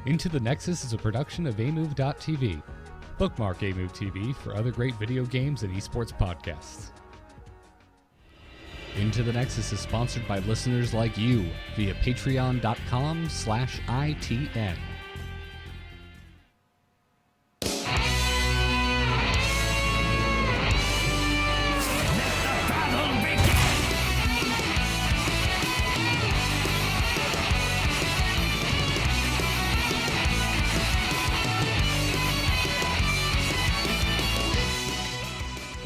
Into the Nexus is a production of amove.tv. Bookmark Amove TV for other great video games and esports podcasts. Into the Nexus is sponsored by listeners like you via patreon.com/ITN.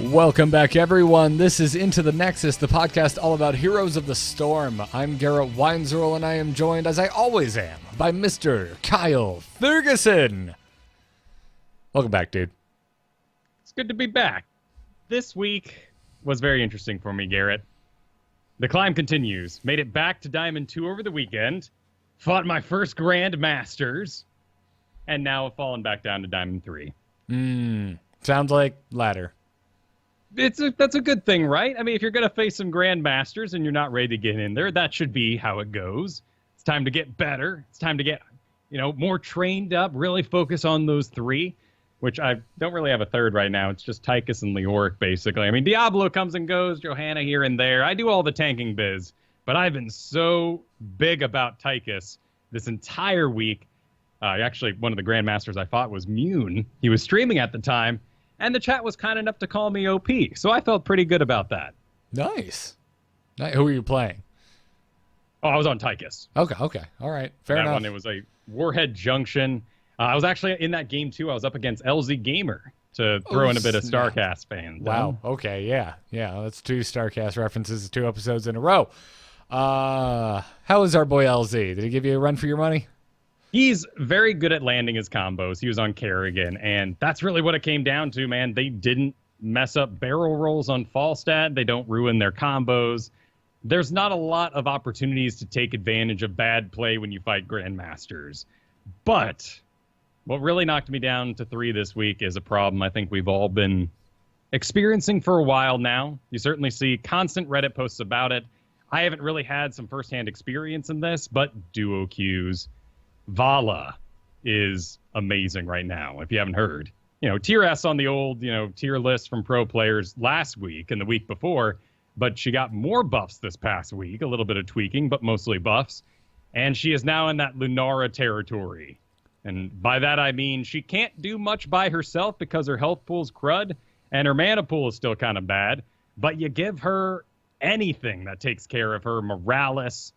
Welcome back, everyone. This is Into the Nexus, the podcast all about Heroes of the Storm. I'm Garrett Weinzerl, and I am joined, as I always am, by Mr. Kyle Ferguson. Welcome back, dude. It's good to be back. This week was very interesting for me, Garrett. The climb continues. Made it back to Diamond 2 over the weekend. Fought my first Grand Masters. And now have fallen back down to Diamond 3. Sounds like ladder. That's a good thing, right? I mean, if you're going to face some Grandmasters and you're not ready to get in there, that should be how it goes. It's time to get better. It's time to get, more trained up, really focus on those three, which I don't really have a third right now. It's just Tychus and Leoric, basically. I mean, Diablo comes and goes, Johanna here and there. I do all the tanking biz, but I've been so big about Tychus this entire week. Actually, one of the Grandmasters I fought was Mune. He was streaming at the time. And the chat was kind enough to call me OP, so I felt pretty good about that. Nice. Who were you playing? Oh, I was on Tychus. Okay. All right. Fair enough. That one, it was a Warhead Junction. I was actually in that game, too. I was up against LZ Gamer to throw in a bit of StarCast fans. Wow. Okay, yeah. That's two StarCast references, 2 episodes in a row. How is our boy LZ? Did he give you a run for your money? He's very good at landing his combos. He was on Kerrigan, and that's really what it came down to, man. They didn't mess up barrel rolls on Falstad. They don't ruin their combos. There's not a lot of opportunities to take advantage of bad play when you fight Grandmasters. But what really knocked me down to 3 this week is a problem I think we've all been experiencing for a while now. You certainly see constant Reddit posts about it. I haven't really had some firsthand experience in this, but duo queues. Vala is amazing right now, if you haven't heard. Tier S on the old, tier list from pro players last week and the week before, but she got more buffs this past week, a little bit of tweaking, but mostly buffs, and she is now in that Lunara territory. And by that I mean she can't do much by herself because her health pool's crud, and her mana pool is still kind of bad, but you give her anything that takes care of her, Morales,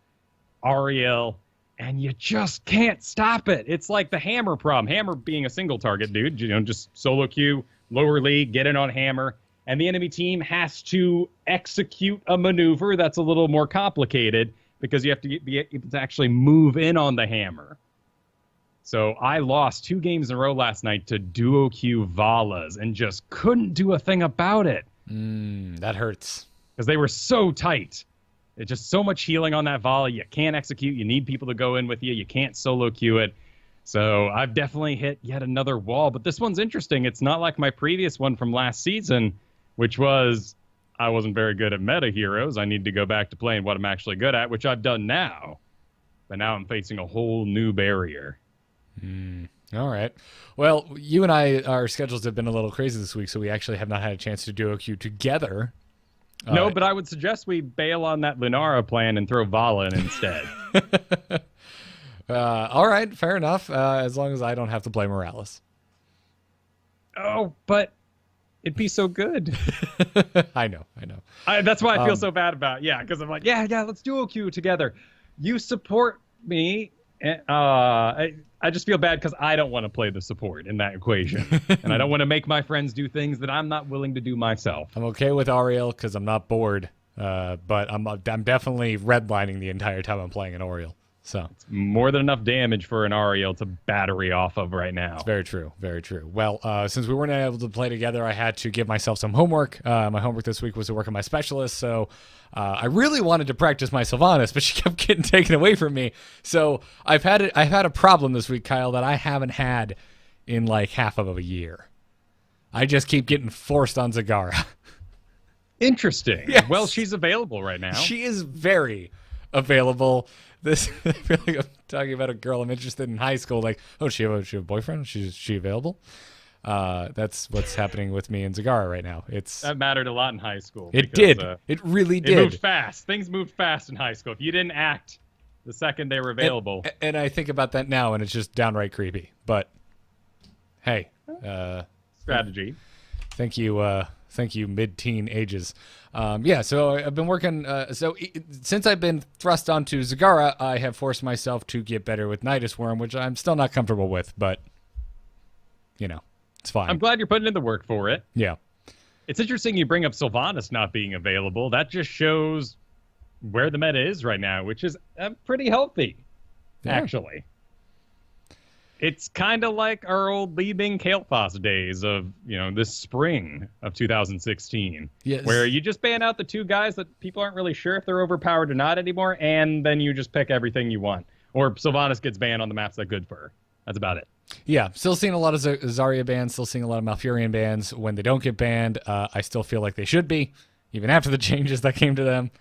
Ariel, and you just can't stop it. It's like the Hammer problem. Hammer being a single target, dude. Just solo queue, lower league, get in on Hammer. And the enemy team has to execute a maneuver that's a little more complicated because you have to be able to actually move in on the Hammer. So I lost 2 games in a row last night to duo queue Valas and just couldn't do a thing about it. That hurts. Because they were so tight. It's just so much healing on that Vala. You can't execute. You need people to go in with you. You can't solo queue it. So I've definitely hit yet another wall. But this one's interesting. It's not like my previous one from last season, which was I wasn't very good at meta heroes. I need to go back to playing what I'm actually good at, which I've done now. But now I'm facing a whole new barrier. All right. Well, you and I, our schedules have been a little crazy this week, so we actually have not had a chance to duo queue together. No, but I would suggest we bail on that Lunara plan and throw Vala in instead. All right, fair enough, as long as I don't have to play Morales. Oh, but it'd be so good. I know. That's why I feel so bad about it. Yeah, because I'm like, yeah, let's duo queue together. You support me. I just feel bad because I don't want to play the support in that equation. And I don't want to make my friends do things that I'm not willing to do myself. I'm okay with Ariel because I'm not bored, but I'm definitely redlining the entire time I'm playing an Oriel. So it's more than enough damage for an Ariel to battery off of right now. It's very true. Well, since we weren't able to play together, I had to give myself some homework. My homework this week was to work on my specialist, so I really wanted to practice my Sylvanas, but she kept getting taken away from me. So I've had a problem this week, Kyle, that I haven't had in like half of a year. I just keep getting forced on Zagara. Interesting. Yes. Well, she's available right now. She is very available. This I feel like I'm talking about a girl I'm interested in high school. Like, oh, she have a boyfriend? She available? That's what's happening with me and Zagara right now. That mattered a lot in high school. It did. It really did. It moved fast. Things moved fast in high school. If you didn't act the second they were available. And I think about that now, and it's just downright creepy. But hey, strategy. Thank you, mid-teen ages. So I've been working. Since I've been thrust onto Zagara, I have forced myself to get better with Nidus Worm, which I'm still not comfortable with, but it's fine. I'm glad you're putting in the work for it. Yeah. It's interesting you bring up Sylvanas not being available. That just shows where the meta is right now, which is pretty healthy, actually. It's kind of like our old leaving Kael'thas days of, this spring of 2016, where you just ban out the two guys that people aren't really sure if they're overpowered or not anymore, and then you just pick everything you want. Or Sylvanas gets banned on the maps that good for her. That's about it. Yeah, still seeing a lot of Zarya bans, still seeing a lot of Malfurion bans. When they don't get banned, I still feel like they should be, even after the changes that came to them.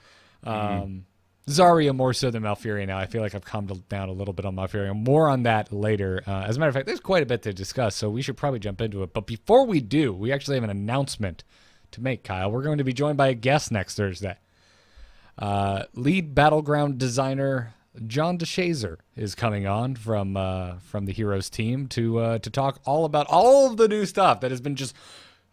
Zarya more so than Malfurion now. I feel like I've calmed down a little bit on Malfurion. More on that later. As a matter of fact, there's quite a bit to discuss, so we should probably jump into it. But before we do, we actually have an announcement to make, Kyle. We're going to be joined by a guest next Thursday. Lead Battleground designer John DeShazer is coming on from the Heroes team to talk all about all of the new stuff that has been just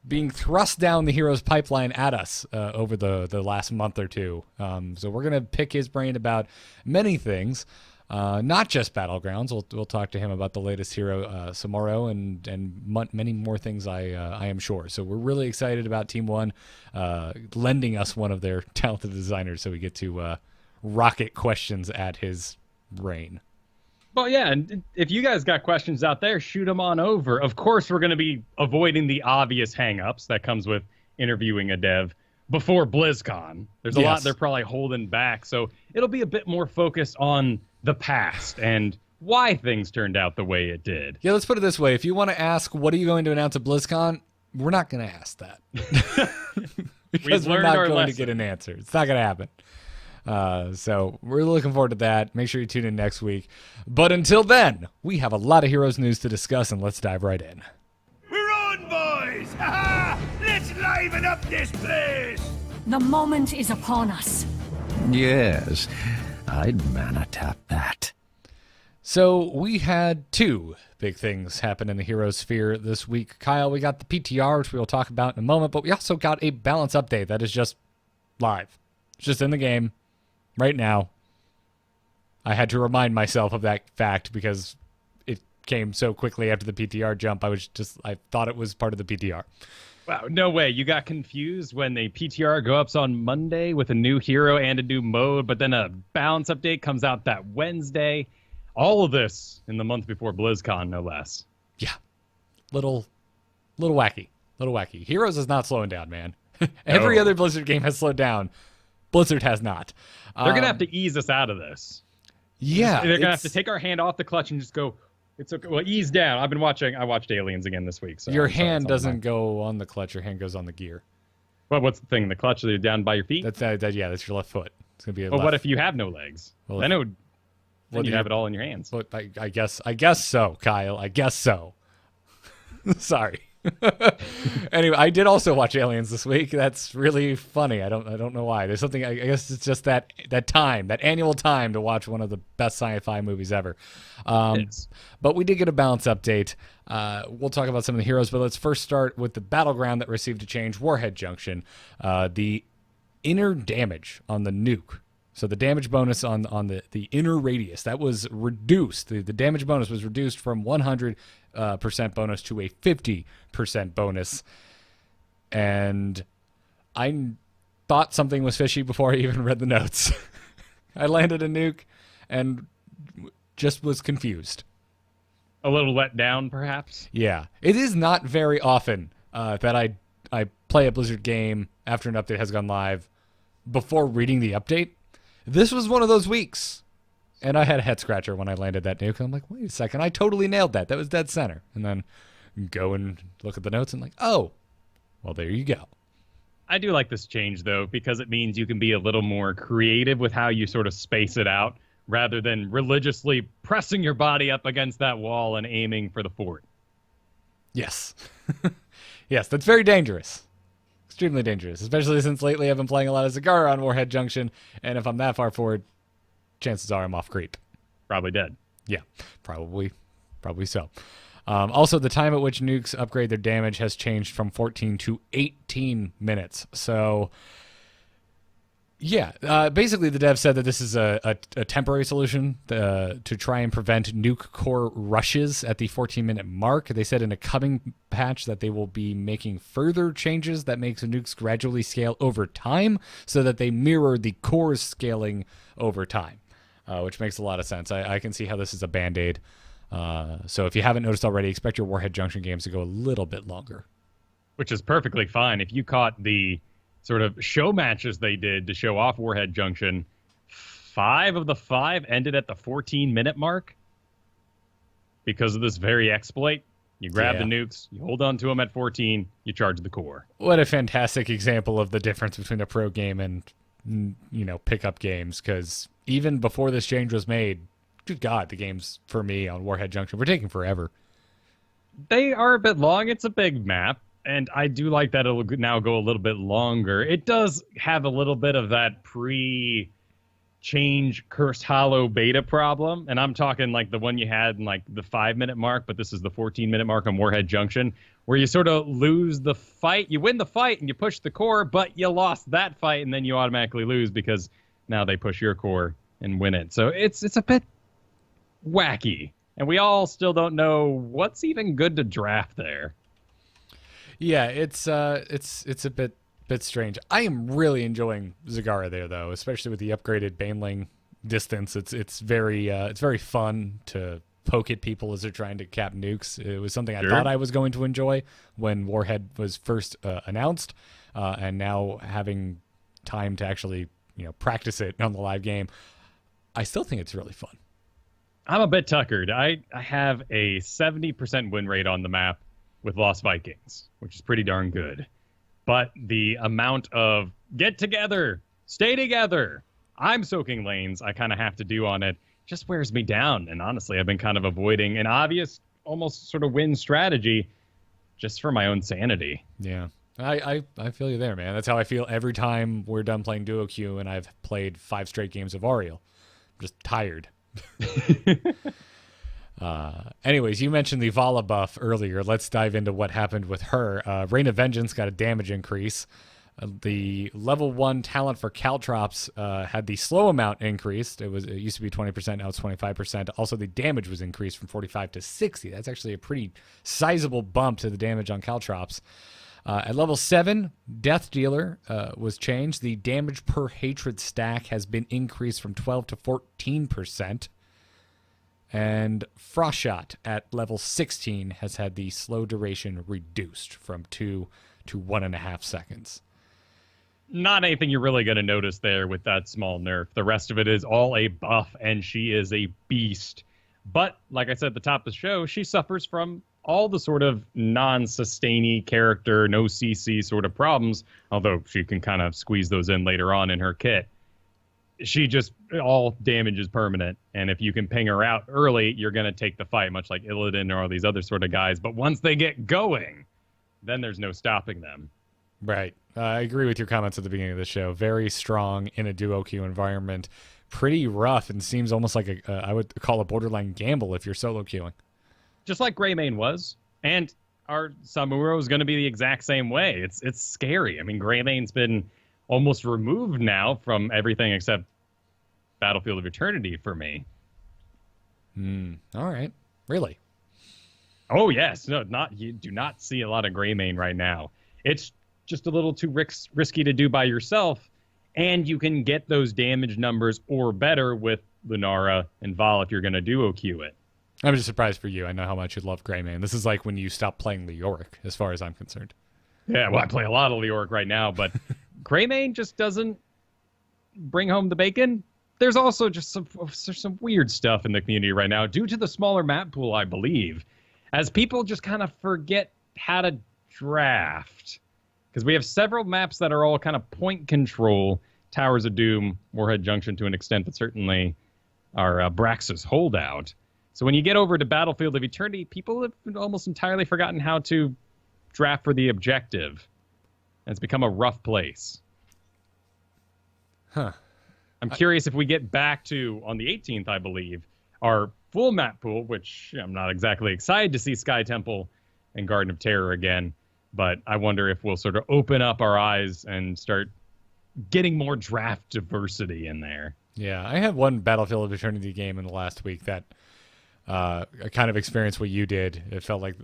being thrust down the Heroes pipeline at us over the last month or two. So we're going to pick his brain about many things, not just Battlegrounds. We'll talk to him about the latest hero, Samuro, and many more things, I am sure. So we're really excited about Team One lending us one of their talented designers so we get to rocket questions at his brain. Well, yeah, and if you guys got questions out there, shoot them on over. Of course, we're going to be avoiding the obvious hang-ups that comes with interviewing a dev before BlizzCon. There's a lot they're probably holding back, so it'll be a bit more focused on the past and why things turned out the way it did. Yeah, let's put it this way. If you want to ask, what are you going to announce at BlizzCon? We're not going to ask that. Because we're not going to get an answer. It's not going to happen. So we're looking forward to that. Make sure you tune in next week. But until then, we have a lot of Heroes news to discuss, and let's dive right in. We're on, boys! Ha-ha! Let's liven up this place! The moment is upon us. Yes, I'd mana tap that. So we had two big things happen in the Heroes sphere this week. Kyle, we got the PTR, which we will talk about in a moment, but we also got a balance update that is just live. It's just in the game right now. I had to remind myself of that fact because it came so quickly after the PTR jump. I thought it was part of the PTR. Wow, no way. You got confused when the PTR go ups on Monday with a new hero and a new mode, but then a balance update comes out that Wednesday. All of this in the month before BlizzCon, no less. Yeah. Little wacky. Heroes is not slowing down, man. Every other Blizzard game has slowed down. Blizzard has not. They're going to have to ease us out of this. Yeah. They're going to have to take our hand off the clutch and just go, it's okay. Well, ease down. I watched Aliens again this week. So your hand doesn't go on the clutch. Your hand goes on the gear. Well, what's the thing? The clutch that you're down by your feet? That's your left foot. It's going to be Well, what if you have no legs? Well, then you'd have it all in your hands. But I guess so, Kyle. I guess so. Sorry. Anyway, I did also watch Aliens this week. That's really funny. I don't know why. There's something. I guess it's just that annual time to watch one of the best sci-fi movies ever. But we did get a balance update. We'll talk about some of the heroes, but let's first start with the battleground that received a change. Warhead Junction. The inner damage on the nuke. So the damage bonus on the inner radius, that was reduced. The damage bonus was reduced from 100% bonus to a 50% bonus. And I thought something was fishy before I even read the notes. I landed a nuke and just was confused. A little let down, perhaps? Yeah. It is not very often that I play a Blizzard game after an update has gone live before reading the update. This was one of those weeks, and I had a head scratcher when I landed that nuke. I'm like, wait a second, I totally nailed that. That was dead center. And then go and look at the notes and like, oh, well, there you go. I do like this change, though, because it means you can be a little more creative with how you sort of space it out rather than religiously pressing your body up against that wall and aiming for the fort. Yes. Yes, that's very dangerous. Extremely dangerous, especially since lately I've been playing a lot of Zarya on Warhead Junction, and if I'm that far forward, chances are I'm off creep. Probably dead. Yeah, probably so. Also, the time at which nukes upgrade their damage has changed from 14 to 18 minutes. So, yeah, basically the dev said that this is a temporary solution to try and prevent nuke core rushes at the 14-minute mark. They said in a coming patch that they will be making further changes that makes nukes gradually scale over time so that they mirror the core's scaling over time, which makes a lot of sense. I can see how this is a Band-Aid. So if you haven't noticed already, expect your Warhead Junction games to go a little bit longer. Which is perfectly fine. If you caught the sort of show matches they did to show off Warhead Junction, 5 of the 5 ended at the 14-minute mark because of this very exploit. You grab the nukes, you hold on to them at 14, you charge the core. What a fantastic example of the difference between a pro game and, pickup games, because even before this change was made, good God, the games for me on Warhead Junction were taking forever. They are a bit long. It's a big map. And I do like that it'll now go a little bit longer. It does have a little bit of that pre-change Cursed Hollow beta problem. And I'm talking like the one you had in like the 5-minute mark, but this is the 14-minute mark on Warhead Junction, where you sort of lose the fight. You win the fight and you push the core, but you lost that fight and then you automatically lose because now they push your core and win it. So it's a bit wacky. And we all still don't know what's even good to draft there. Yeah, it's a bit strange. I am really enjoying Zarya there though, especially with the upgraded Baneling distance. It's very fun to poke at people as they're trying to cap nukes. It was something I thought I was going to enjoy when Warhead was first announced, and now having time to actually practice it on the live game, I still think it's really fun. I'm a bit tuckered. I have a 70% win rate on the map with Lost Vikings, which is pretty darn good. But the amount of get together, stay together, I'm soaking lanes I kind of have to do on it just wears me down. And honestly, I've been kind of avoiding an obvious, almost sort of win strategy just for my own sanity. Yeah. I feel you there, man. That's how I feel every time we're done playing duo queue and I've played 5 straight games of Ariel. I'm just tired. Anyways, you mentioned the Vala buff earlier. Let's dive into what happened with her. Reign of Vengeance got a damage increase. The level 1 talent for Caltrops had the slow amount increased. It used to be 20%, now it's 25%. Also, the damage was increased from 45 to 60. That's actually a pretty sizable bump to the damage on Caltrops. At level 7, Death Dealer was changed. The damage per hatred stack has been increased from 12 to 14%. And Frost Shot at level 16 has had the slow duration reduced from 2 to 1.5 seconds. Not anything you're really going to notice there with that small nerf. The rest of it is all a buff, and she is a beast. But, like I said at the top of the show, she suffers from all the sort of non-sustainy character, no CC sort of problems, although she can kind of squeeze those in later on in her kit. All damage is permanent, and if you can ping her out early, you're going to take the fight, much like Illidan or all these other sort of guys. But once they get going, then there's no stopping them. Right. I agree with your comments at the beginning of the show. Very strong in a duo queue environment. Pretty rough, and seems almost like I would call a borderline gamble if you're solo queuing. Just like Greymane was. And our Samuro is going to be the exact same way. It's scary. I mean, Greymane's been almost removed now from everything except Battlefield of Eternity for me. All right. Really? Oh, yes. No, you do not see a lot of Greymane right now. It's just a little too risky to do by yourself, and you can get those damage numbers or better with Lunara and Val if you're going to duo queue it. I'm just surprised for you. I know how much you love Greymane. This is like when you stop playing Leoric, as far as I'm concerned. Yeah, well, I play a lot of Leoric right now, but Greymane just doesn't bring home the bacon. There's also just some weird stuff in the community right now due to the smaller map pool, I believe, as people just kind of forget how to draft. Because we have several maps that are all kind of point control. Towers of Doom, Warhead Junction to an extent, but certainly our Braxis holdout. So when you get over to Battlefield of Eternity, people have almost entirely forgotten how to draft for the objective. And it's become a rough place. Huh. I'm curious if we get back to, on the 18th, I believe, our full map pool, which I'm not exactly excited to see Sky Temple and Garden of Terror again, but I wonder if we'll sort of open up our eyes and start getting more draft diversity in there. Yeah, I had one Battlefield of Eternity game in the last week that I kind of experienced what you did. It felt like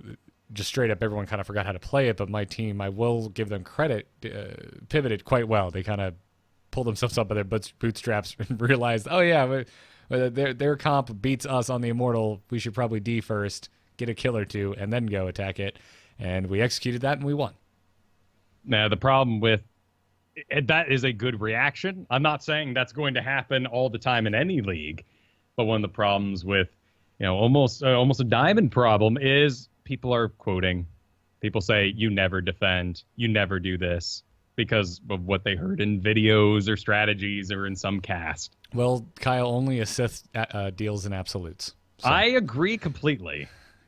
just straight up everyone kind of forgot how to play it, but my team, I will give them credit, pivoted quite well. They kind of pulled themselves up by their bootstraps and realized, oh yeah, their comp beats us on the Immortal. We should probably D first, get a kill or two, and then go attack it. And we executed that, and we won. Now, the problem with that is a good reaction. I'm not saying that's going to happen all the time in any league, but one of the problems with, almost a diamond problem is people are quoting. People say, you never defend, you never do this, because of what they heard in videos or strategies or in some cast. Well, Kyle, only assist deals in absolutes. So, I agree completely.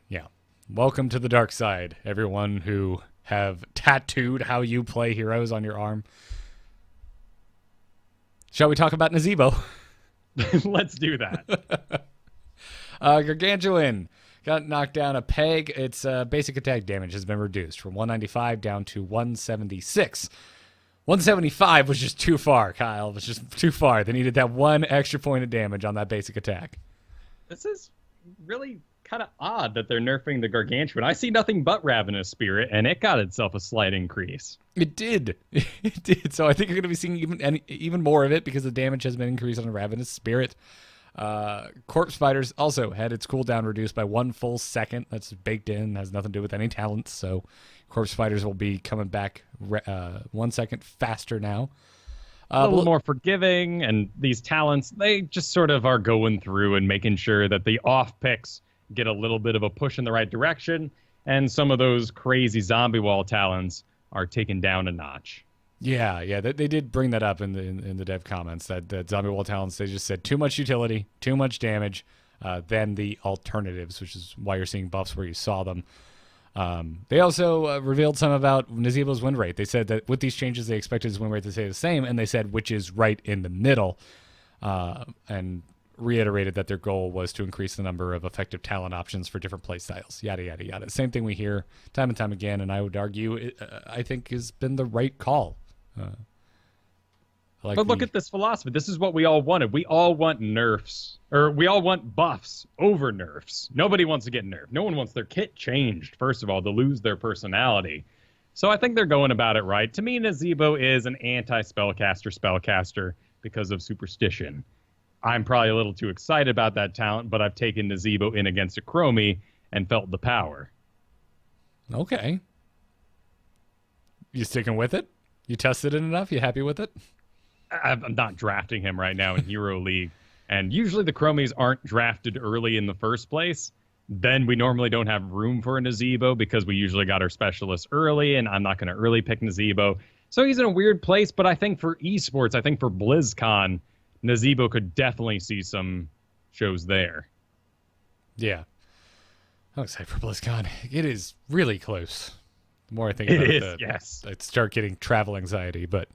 Yeah. Welcome to the dark side, everyone who have tattooed how you play heroes on your arm. Shall we talk about Nazeebo? Let's do that. Gargantuan got knocked down a peg. Its basic attack damage has been reduced from 195 down to 176. 175 was just too far, Kyle. It was just too far. They needed that one extra point of damage on that basic attack. This is really kind of odd that they're nerfing the Gargantuan. I see nothing but Ravenous Spirit, and it got itself a slight increase. It did. It did. So I think you're going to be seeing even more of it because the damage has been increased on the Ravenous Spirit. Corpse Spiders also had its cooldown reduced by 1 full second. That's baked in. Has nothing to do with any talents. So Corpse Spiders will be coming back 1 second faster now. A little more forgiving, and these talents, they just sort of are going through and making sure that the off picks get a little bit of a push in the right direction, and some of those crazy zombie wall talents are taken down a notch. Yeah, they did bring that up in the dev comments, that zombie wall talents, they just said too much utility, too much damage, than the alternatives, which is why you're seeing buffs where you saw them. They also revealed some about Nazeebo's win rate. They said that with these changes, they expected his win rate to stay the same, and they said which is right in the middle, and reiterated that their goal was to increase the number of effective talent options for different play styles, yada, yada, yada. Same thing we hear time and time again, and I would argue I think has been the right call. But look at this philosophy. This is what we all wanted. We all want nerfs, or we all want buffs over nerfs. Nobody wants to get nerfed. No one wants their kit changed, first of all, to lose their personality. So I think they're going about it right. To me, Nazeebo is an anti-spellcaster because of superstition. I'm probably a little too excited about that talent, but I've taken Nazeebo in against a Chromie and felt the power. Okay. You sticking with it? You tested it enough? You happy with it? I'm not drafting him right now in Hero League. And usually the Chromies aren't drafted early in the first place. Then we normally don't have room for a Nazeebo because we usually got our specialists early, and I'm not going to early pick Nazeebo. So he's in a weird place, but I think for esports, I think for BlizzCon, Nazeebo could definitely see some shows there. Yeah. I'm excited for BlizzCon. It is really close. The more I think about it, yes. I start getting travel anxiety, but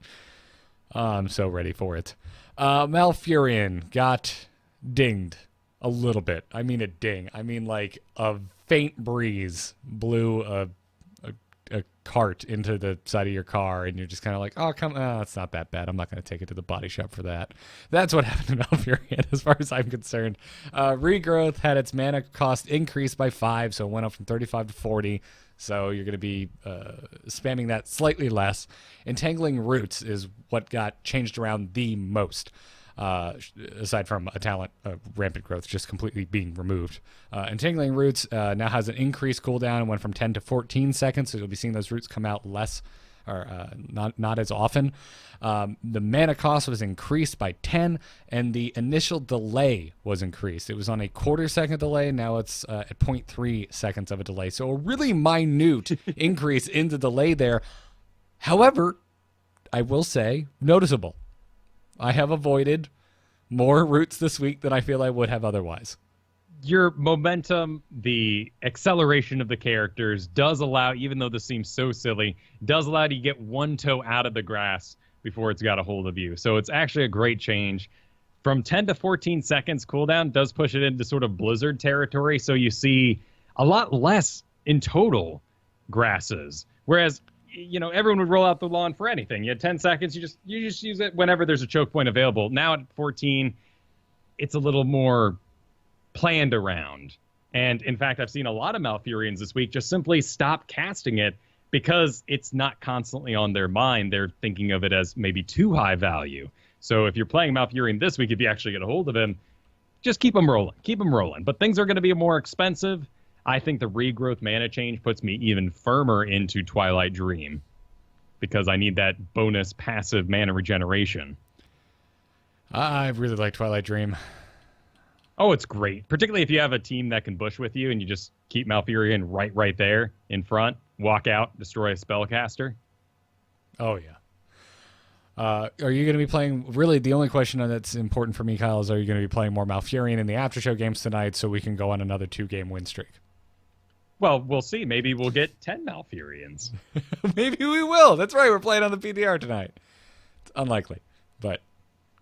I'm so ready for it. Malfurion got dinged a little bit. I mean a ding. I mean like a faint breeze blew a cart into the side of your car, and you're just kind of like, oh, it's not that bad. I'm not going to take it to the body shop for that. That's what happened to Malfurion, as far as I'm concerned. Regrowth had its mana cost increased by 5, so it went up from 35 to 40. So you're going to be spamming that slightly less. Entangling Roots is what got changed around the most, aside from a talent, Rampant Growth, just completely being removed. Entangling Roots now has an increased cooldown and went from 10 to 14 seconds, so you'll be seeing those roots come out less, or not as often. The mana cost was increased by 10, and the initial delay was increased. It was on a quarter-second delay. Now it's at 0.3 seconds of a delay. So a really minute increase in the delay there. However, I will say, noticeable. I have avoided more routes this week than I feel I would have otherwise. Your momentum, the acceleration of the characters does allow, even though this seems so silly, does allow you to get one toe out of the grass before it's got a hold of you. So it's actually a great change. From 10 to 14 seconds cooldown does push it into sort of Blizzard territory, so you see a lot less in total grasses. Whereas, everyone would roll out the lawn for anything. You had 10 seconds, you just use it whenever there's a choke point available. Now at 14, it's a little more planned around. And in fact, I've seen a lot of Malfurions this week just simply stop casting it because it's not constantly on their mind. They're thinking of it as maybe too high value. So if you're playing Malfurion this week, if you actually get a hold of him, just keep him rolling. Keep him rolling. But things are going to be more expensive. I think the regrowth mana change puts me even firmer into Twilight Dream because I need that bonus passive mana regeneration. I really like Twilight Dream. Oh, it's great. Particularly if you have a team that can bush with you and you just keep Malfurion right there in front, walk out, destroy a spellcaster. Oh, yeah. Are you going to be playing, really the only question that's important for me, Kyle, is are you going to be playing more Malfurion in the after show games tonight so we can go on another 2-game win streak? Well, we'll see. Maybe we'll get 10 Malfurions. Maybe we will. That's right. We're playing on the PTR tonight. It's unlikely, but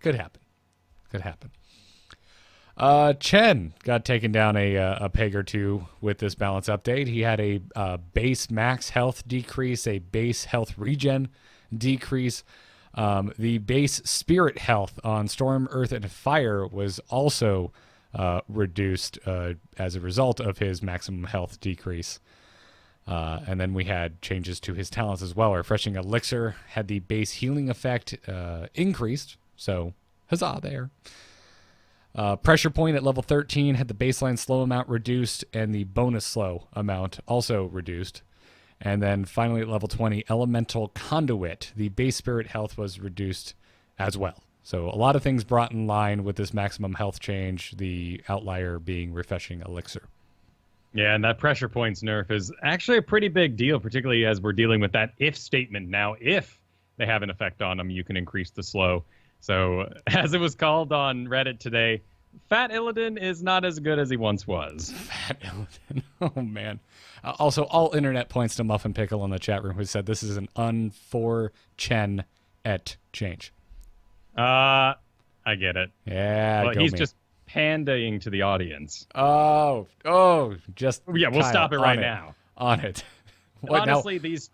could happen. Could happen. Chen got taken down a peg or two with this balance update. He had a base max health decrease, a base health regen decrease. The base spirit health on Storm, Earth, and Fire was also reduced as a result of his maximum health decrease. And then we had changes to his talents as well. Refreshing Elixir had the base healing effect increased, so huzzah there. Pressure Point at level 13 had the baseline slow amount reduced and the bonus slow amount also reduced. And then finally at level 20, Elemental Conduit, the base spirit health was reduced as well. So a lot of things brought in line with this maximum health change, the outlier being Refreshing Elixir. Yeah, and that Pressure Points nerf is actually a pretty big deal, particularly as we're dealing with that if statement now. If they have an effect on them, you can increase the slow. So, as it was called on Reddit today, Fat Illidan is not as good as he once was. Fat Illidan. Oh, man. Also, all internet points to Muffin Pickle in the chat room who said this is an unfortunate change. I get it. Yeah, well, he's just pandaing to the audience. Oh, just yeah. We'll Kyle, stop it right now. On it. Honestly, these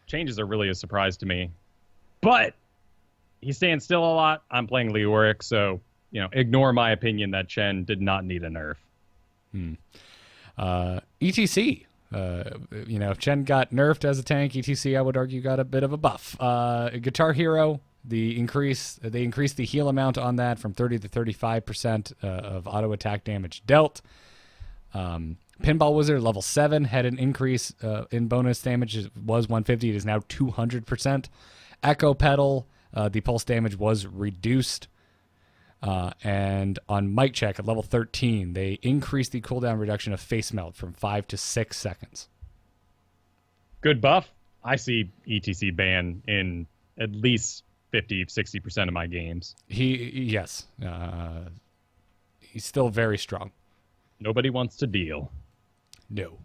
changes are really a surprise to me. But he's staying still a lot. I'm playing Leoric, so ignore my opinion that Chen did not need a nerf. ETC. If Chen got nerfed as a tank, ETC I would argue got a bit of a buff. Guitar Hero. They increased the heal amount on that from 30 to 35% of auto attack damage dealt. Pinball Wizard level 7 had an increase in bonus damage. It was 150. It is now 200%. Echo Pedal, the pulse damage was reduced. And on Mic Check at level 13, they increased the cooldown reduction of Face Melt from 5 to 6 seconds. Good buff. I see ETC ban in at least 50-60% of my games. Yes. He's still very strong. Nobody wants to deal. No.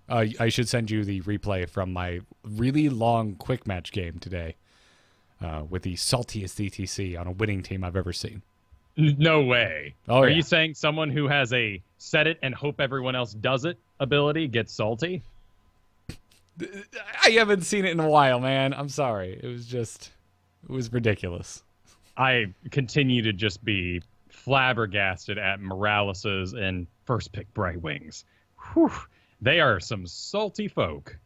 I should send you the replay from my really long quick match game today with the saltiest ETC on a winning team I've ever seen. No way. Oh, Are yeah. you saying someone who has a set it and hope everyone else does it ability gets salty? I haven't seen it in a while, man. I'm sorry. It was ridiculous. I continue to just be flabbergasted at Morales's and first pick Bright Wings. Whew, they are some salty folk.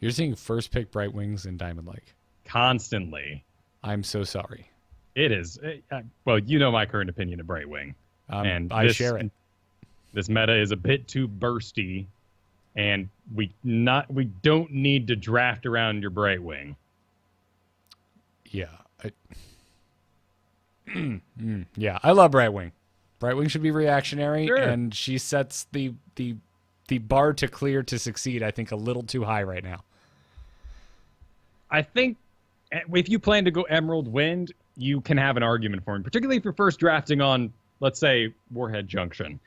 You're seeing first pick Bright Wings in Diamond Lake. Constantly. I'm so sorry. It is. Well, you know my current opinion of Bright Wing. And I share it. This meta is a bit too bursty, and we don't need to draft around your Bright Wing. Yeah. Yeah, I love Brightwing. Brightwing should be reactionary, Sure. and she sets the bar to clear to succeed, I think, a little too high right now. I think if you plan to go Emerald Wind, you can have an argument for him, particularly if you're first drafting on, let's say, Warhead Junction.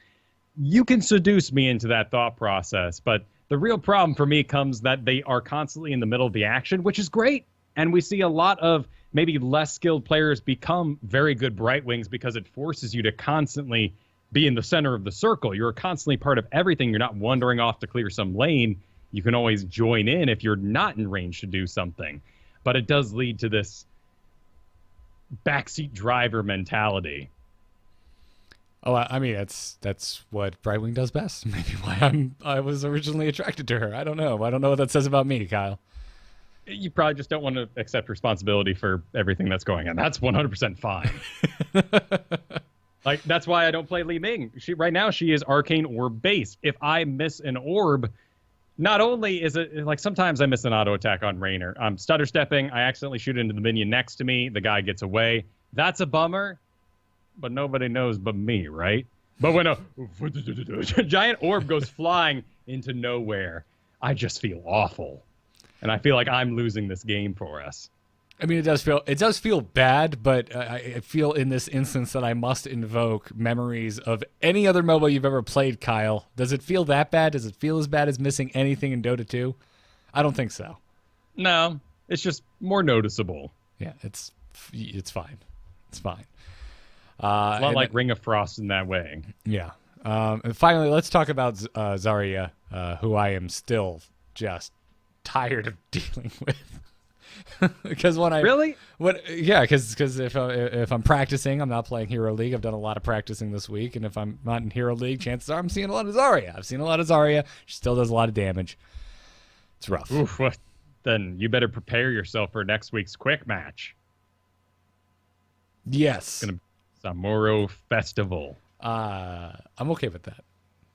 You can seduce me into that thought process, but the real problem for me comes that they are constantly in the middle of the action, which is great. And we see a lot of maybe less skilled players become very good Brightwings because it forces you to constantly be in the center of the circle. You're constantly part of everything. You're not wandering off to clear some lane. You can always join in if you're not in range to do something. But it does lead to this backseat driver mentality. Oh, I mean, that's what Brightwing does best. Maybe why I was originally attracted to her. I don't know. I don't know what that says about me, Kyle. You probably just don't want to accept responsibility for everything that's going on. That's 100% fine. Like, that's why I don't play Li Ming. Right now, she is Arcane Orb base. If I miss an orb, not only is it, like, sometimes I miss an auto attack on Raynor. I'm stutter stepping. I accidentally shoot into the minion next to me. The guy gets away. That's a bummer, but nobody knows but me, right? But when a giant orb goes flying into nowhere, I just feel awful. And I feel like I'm losing this game for us. I mean, it does feel bad, but I feel in this instance that I must invoke memories of any other MOBA you've ever played, Kyle. Does it feel that bad? Does it feel as bad as missing anything in Dota 2? I don't think so. No, it's just more noticeable. Yeah, it's fine. It's fine. It's a lot like Ring of Frost in that way. Yeah. And finally, let's talk about Zarya, who I am still just tired of dealing with. Because when because if I'm practicing, I'm not playing Hero League. I've done a lot of practicing this week, and if I'm not in Hero League, chances are I'm seeing a lot of Zarya. I've seen a lot of Zarya. She still does a lot of damage. It's rough. Oof, then you better prepare yourself for next week's quick match. Yes. It's gonna be Samuro Festival. I'm okay with that.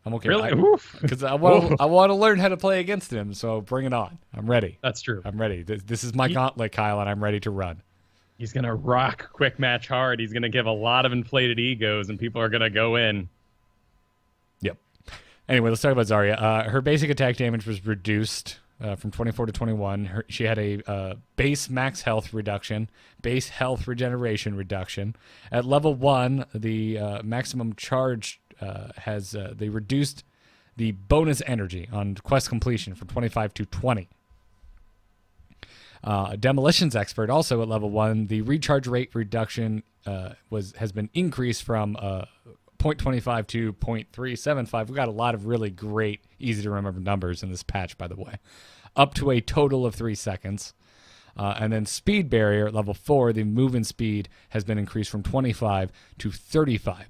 I'm okay. Really? Because I want to learn how to play against him. So bring it on. I'm ready. That's true. I'm ready. This is my gauntlet, Kyle, and I'm ready to run. He's gonna rock quick match hard. He's gonna give a lot of inflated egos, and people are gonna go in. Yep. Anyway, let's talk about Zarya. Her basic attack damage was reduced from 24 to 21. She had a base max health reduction, base health regeneration reduction. At level 1, the maximum charge they reduced the bonus energy on quest completion from 25 to 20. Demolitions Expert, also at level 1, the recharge rate reduction has been increased from 0.25 to 0.375. We got a lot of really great, easy to remember numbers in this patch, by the way. Up to a total of 3 seconds. And then Speed Barrier at level 4, the movement speed has been increased from 25 to 35%.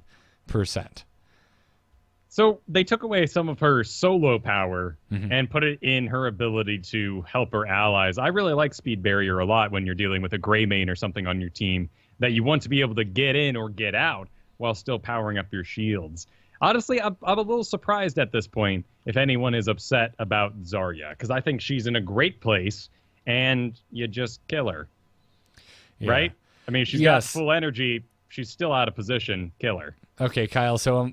So they took away some of her solo power and put it in her ability to help her allies. I really like Speed Barrier a lot when you're dealing with a gray main or something on your team that you want to be able to get in or get out while still powering up your shields. Honestly, I'm a little surprised at this point if anyone is upset about Zarya, because I think she's in a great place and you just kill her. Yeah. Right? I mean, she's got full energy. She's still out of position. Kill her. Okay, Kyle. So,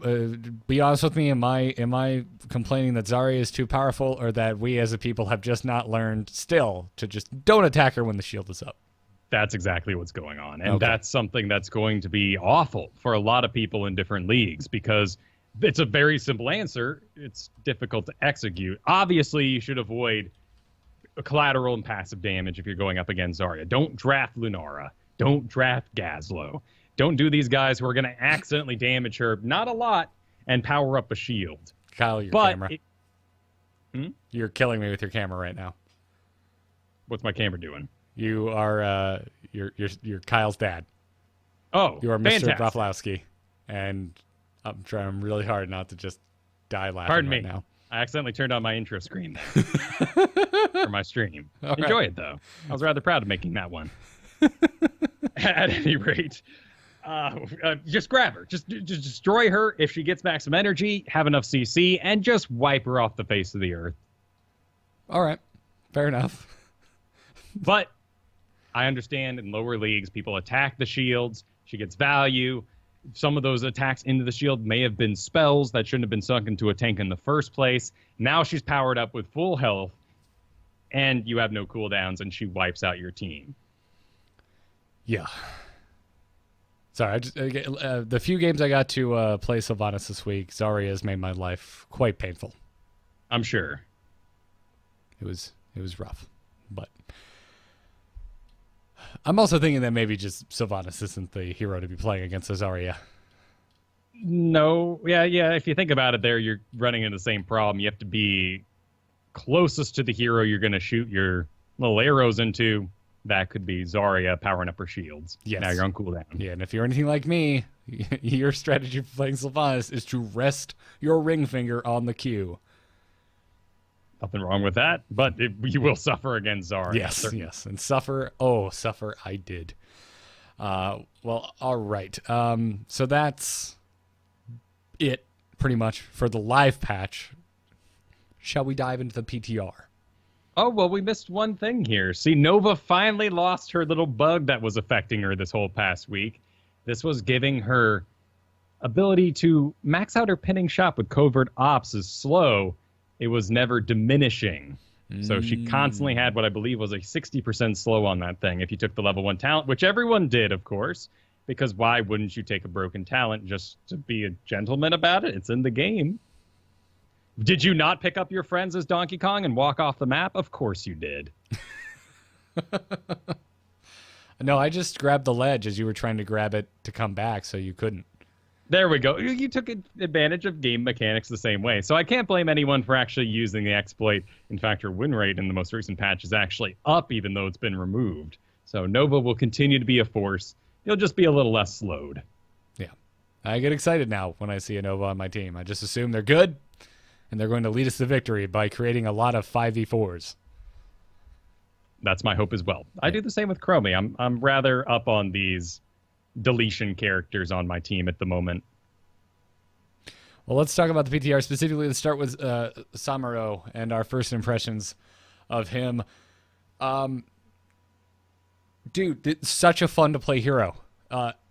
be honest with me. Am I complaining that Zarya is too powerful, or that we as a people have just not learned still to just don't attack her when the shield is up? That's exactly what's going on, and that's something that's going to be awful for a lot of people in different leagues because it's a very simple answer. It's difficult to execute. Obviously, you should avoid collateral and passive damage if you're going up against Zarya. Don't draft Lunara. Don't draft Gazlo. Don't do these guys who are going to accidentally damage her, not a lot, and power up a shield. Kyle, your camera. You're killing me with your camera right now. What's my camera doing? You are you're Kyle's dad. Oh, you are Mr. fantastic. Broflowski, and I'm trying really hard not to just die laughing. Pardon right me. Now. I accidentally turned on my intro screen for my stream. Enjoy it though. I was rather proud of making that one. At any rate. Just grab her. Just destroy her. If she gets maximum energy, have enough CC, and just wipe her off the face of the earth. All right. Fair enough. But I understand in lower leagues, people attack the shields. She gets value. Some of those attacks into the shield may have been spells that shouldn't have been sunk into a tank in the first place. Now she's powered up with full health. and you have no cooldowns, and she wipes out your team. Yeah. Sorry, the few games I got to play Sylvanas this week, Zarya has made my life quite painful. I'm sure. It was rough, but I'm also thinking that maybe just Sylvanas isn't the hero to be playing against Zarya. No, yeah. If you think about it, there you're running into the same problem. You have to be closest to the hero you're going to shoot your little arrows into. That could be Zarya powering up her shields. Yes. Now you're on cooldown. Yeah, and if you're anything like me, your strategy for playing Sylvanas is to rest your ring finger on the Q. Nothing wrong with that, but you will suffer against Zarya. Yes, certainly. yes. And suffer. Oh, suffer I did. Well, all right. So that's it, pretty much, for the live patch. Shall we dive into the PTR? Oh, well, we missed one thing here. See, Nova finally lost her little bug that was affecting her this whole past week. This was giving her ability to max out her pinning shot with covert ops is slow. It was never diminishing. So she constantly had what I believe was a 60% slow on that thing if you took the level 1 talent, which everyone did, of course, because why wouldn't you take a broken talent just to be a gentleman about it? It's in the game. Did you not pick up your friends as Donkey Kong and walk off the map? Of course you did. No, I just grabbed the ledge as you were trying to grab it to come back, so you couldn't. There we go. You took advantage of game mechanics the same way. So I can't blame anyone for actually using the exploit. In fact, her win rate in the most recent patch is actually up, even though it's been removed. So Nova will continue to be a force. You'll just be a little less slowed. Yeah. I get excited now when I see a Nova on my team. I just assume they're good, and they're going to lead us to victory by creating a lot of 5v4s. That's my hope as well. I do the same with Chromie. I'm rather up on these deletion characters on my team at the moment. Well, let's talk about the PTR specifically. Let's start with Samuro and our first impressions of him. Dude, it's such a fun to play hero.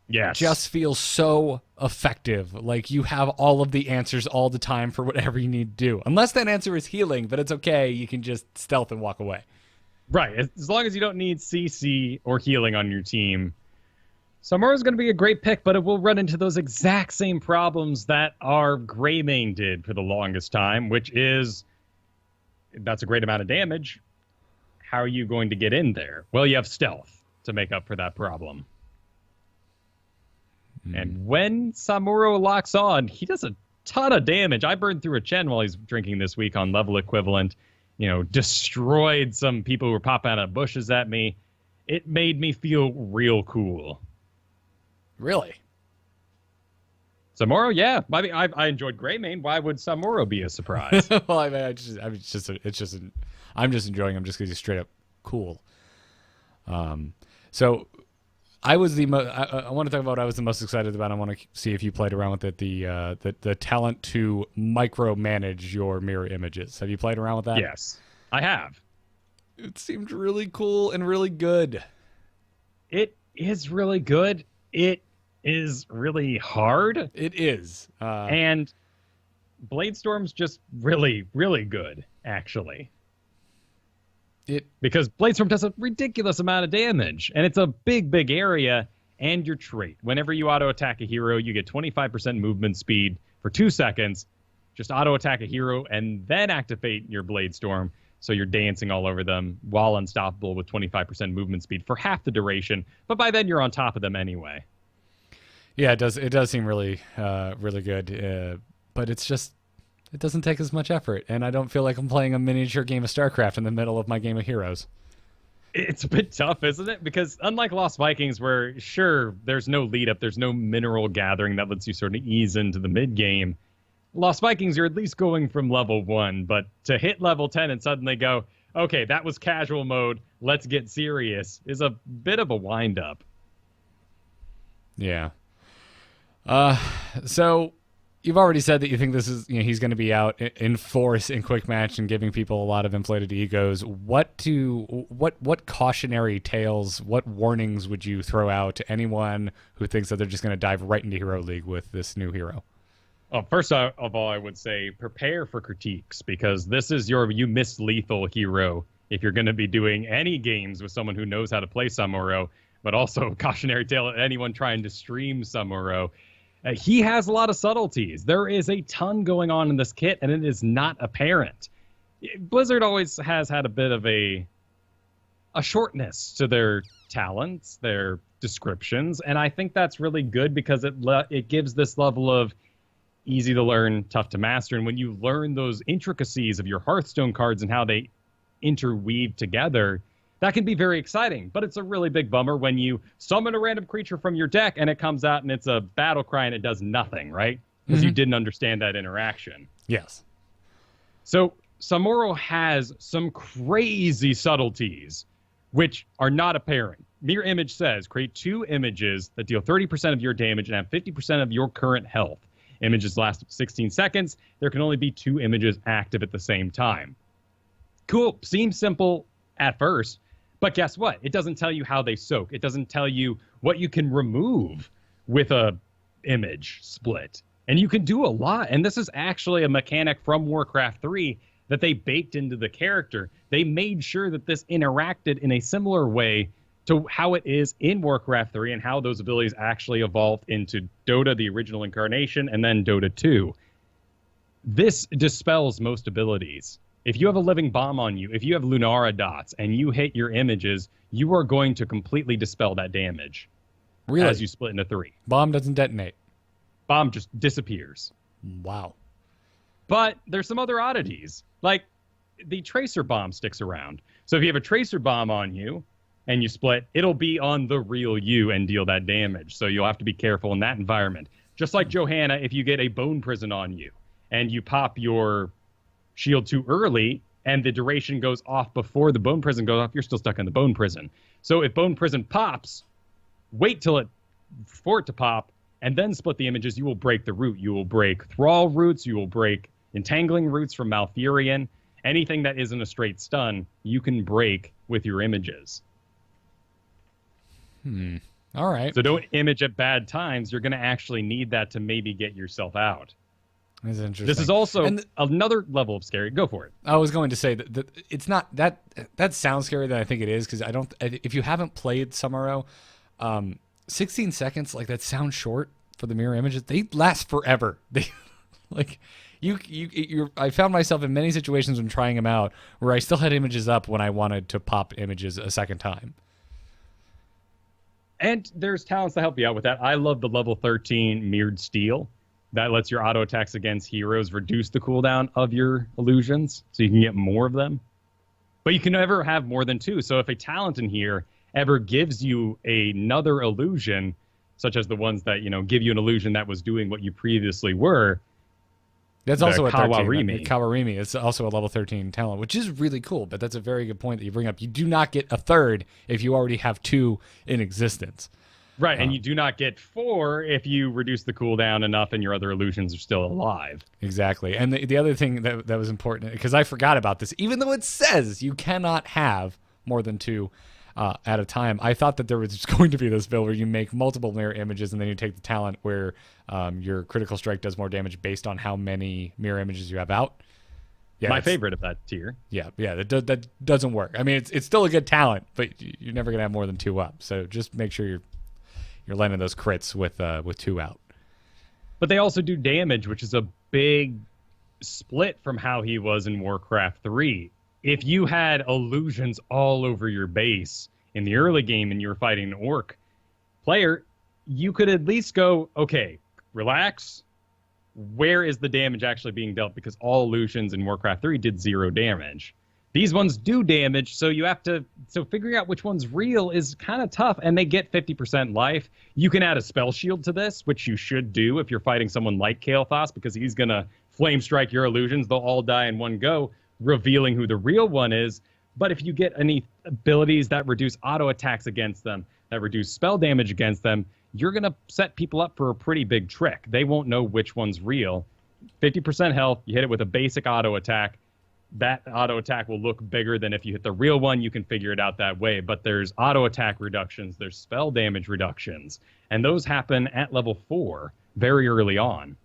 Yes. Just feels so effective. Like you have all of the answers all the time for whatever you need to do. Unless that answer is healing, but it's okay. You can just stealth and walk away. Right. As long as you don't need CC or healing on your team. Samuro's going to be a great pick, but it will run into those exact same problems that our Greymane did for the longest time, which is that's a great amount of damage. How are you going to get in there? Well, you have stealth to make up for that problem. And when Samuro locks on, he does a ton of damage. I burned through a Chen while he's drinking this week on level equivalent. You know, destroyed some people who were popping out of bushes at me. It made me feel real cool. Really? Samuro, yeah. I mean, I enjoyed Greymane. Why would Samuro be a surprise? Well, I'm just enjoying him just because he's straight up cool. So I was I want to talk about what I was the most excited about. I want to see if you played around with it. The talent to micromanage your mirror images. Have you played around with that? Yes, I have. It seemed really cool and really good. It is really good. It is really hard. It is. And Bladestorm's just really, really good, actually. Because Bladestorm does a ridiculous amount of damage, and it's a big, big area, and your trait. Whenever you auto-attack a hero, you get 25% movement speed for 2 seconds. Just auto-attack a hero, and then activate your Bladestorm, so you're dancing all over them while unstoppable with 25% movement speed for half the duration, but by then you're on top of them anyway. Yeah, it does seem really, really good, but it's just, it doesn't take as much effort, and I don't feel like I'm playing a miniature game of StarCraft in the middle of my game of Heroes. It's a bit tough, isn't it? Because unlike Lost Vikings, where, sure, there's no lead-up, there's no mineral gathering that lets you sort of ease into the mid-game, Lost Vikings, you're at least going from level 1, but to hit level 10 and suddenly go, okay, that was casual mode, let's get serious, is a bit of a wind-up. Yeah. So you've already said that you think this is, he's going to be out in force in quick match and giving people a lot of inflated egos. What cautionary tales, what warnings would you throw out to anyone who thinks that they're just going to dive right into Hero League with this new hero? Well, first of all, I would say prepare for critiques, because this is you missed lethal hero if you're going to be doing any games with someone who knows how to play Samuro, but also cautionary tale at anyone trying to stream Samuro. He has a lot of subtleties. There is a ton going on in this kit, and it is not apparent. Blizzard always has had a bit of a shortness to their talents, their descriptions, and I think that's really good because it gives this level of easy to learn, tough to master. And when you learn those intricacies of your Hearthstone cards and how they interweave together, that can be very exciting. But it's a really big bummer when you summon a random creature from your deck and it comes out and it's a battle cry and it does nothing, right? Because you didn't understand that interaction. Yes. So Samuro has some crazy subtleties which are not apparent. Mirror Image says, create 2 images that deal 30% of your damage and have 50% of your current health. Images last 16 seconds. There can only be 2 images active at the same time. Cool. Seems simple at first, but guess what? It doesn't tell you how they soak. It doesn't tell you what you can remove with a image split. And you can do a lot. And this is actually a mechanic from Warcraft 3 that they baked into the character. They made sure that this interacted in a similar way to how it is in Warcraft 3 and how those abilities actually evolved into Dota, the original incarnation, and then Dota 2. This dispels most abilities. If you have a living bomb on you, if you have Lunara dots, and you hit your images, you are going to completely dispel that damage. Really? As you split into 3. Bomb doesn't detonate. Bomb just disappears. Wow. But there's some other oddities. Like, the Tracer Bomb sticks around. So if you have a Tracer Bomb on you, and you split, it'll be on the real you and deal that damage. So you'll have to be careful in that environment. Just like Johanna, if you get a Bone Prison on you, and you pop your shield too early, and the duration goes off before the Bone Prison goes off, you're still stuck in the Bone Prison. So if Bone Prison pops, wait for it to pop, and then split the images. You will break the root. You will break Thrall roots. You will break Entangling roots from Malfurion. Anything that isn't a straight stun, you can break with your images. All right. So don't image at bad times. You're going to actually need that to maybe get yourself out. That's interesting. This is also another level of scary. Go for it. I was going to say that it's not that sounds scarier than I think it is, because if you haven't played Samuro, 16 seconds, like, that sounds short for the mirror images. They last forever. They like I found myself in many situations when trying them out where I still had images up when I wanted to pop images a second time. And there's talents to help you out with that. I love the level 13 Mirrored Steel. That lets your auto attacks against heroes reduce the cooldown of your illusions, so you can get more of them. But you can never have more than 2. So if a talent in here ever gives you another illusion, such as the ones that, give you an illusion that was doing what you previously were, that's also a Kawarimi. Kawarimi is also a level 13 talent, which is really cool. But that's a very good point that you bring up. You do not get a third if you already have 2 in existence. Right, and you do not get 4 if you reduce the cooldown enough and your other illusions are still alive. Exactly. And the other thing that was important, because I forgot about this, even though it says you cannot have more than 2 at a time, I thought that there was just going to be this build where you make multiple mirror images and then you take the talent where your critical strike does more damage based on how many mirror images you have out. Yeah, my favorite of that tier. Yeah, that doesn't work. I mean, it's still a good talent, but you're never going to have more than 2 up. So just make sure you're landing those crits with 2 out. But they also do damage, which is a big split from how he was in Warcraft 3. If you had illusions all over your base in the early game and you were fighting an orc player, you could at least go, okay, relax. Where is the damage actually being dealt? Because all illusions in Warcraft 3 did 0 damage. These ones do damage, so you have to... So figuring out which one's real is kind of tough, and they get 50% life. You can add a spell shield to this, which you should do if you're fighting someone like Kael'thas, because he's going to flame strike your illusions. They'll all die in one go, revealing who the real one is. But if you get any abilities that reduce auto attacks against them, that reduce spell damage against them, you're going to set people up for a pretty big trick. They won't know which one's real. 50% health, you hit it with a basic auto attack. That auto attack will look bigger than if you hit the real one. You can figure it out that way. But there's auto attack reductions, there's spell damage reductions, and those happen at level 4 very early on.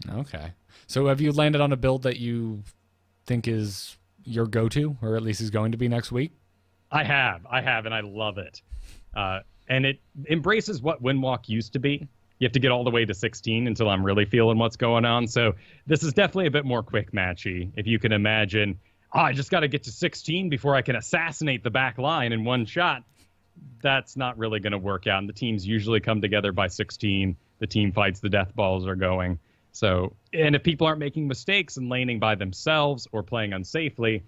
Okay. So have you landed on a build that you think is your go-to, or at least is going to be next week? I have, and I love it. And it embraces what Windwalk used to be. You have to get all the way to 16 until I'm really feeling what's going on. So this is definitely a bit more quick matchy. If you can imagine, I just got to get to 16 before I can assassinate the back line in one shot. That's not really going to work out. And the teams usually come together by 16. The team fights, the death balls are going. So, and if people aren't making mistakes and laning by themselves or playing unsafely,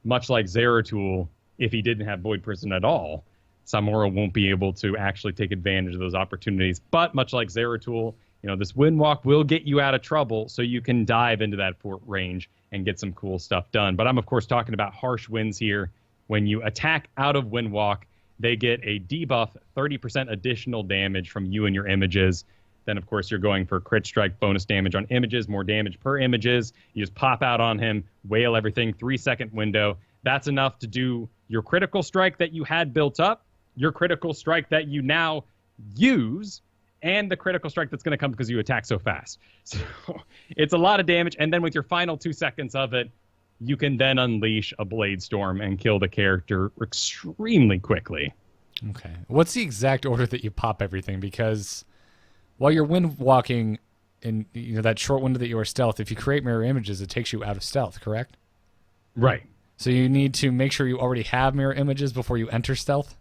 much like Zeratul, if he didn't have Void Prison at all, Samuro won't be able to actually take advantage of those opportunities. But much like Zeratul, this Windwalk will get you out of trouble so you can dive into that fort range and get some cool stuff done. But I'm, of course, talking about harsh winds here. When you attack out of Windwalk, they get a debuff, 30% additional damage from you and your images. Then, of course, you're going for crit strike, bonus damage on images, more damage per images. You just pop out on him, whale everything, 3-second window. That's enough to do your critical strike that you had built up, your critical strike that you now use, and the critical strike that's going to come because you attack so fast. So it's a lot of damage. And then with your final 2 seconds of it, you can then unleash a Blade Storm and kill the character extremely quickly. Okay. What's the exact order that you pop everything? Because while you're wind walking in that short window that you are stealth, if you create mirror images, it takes you out of stealth, correct? Right. So you need to make sure you already have mirror images before you enter stealth?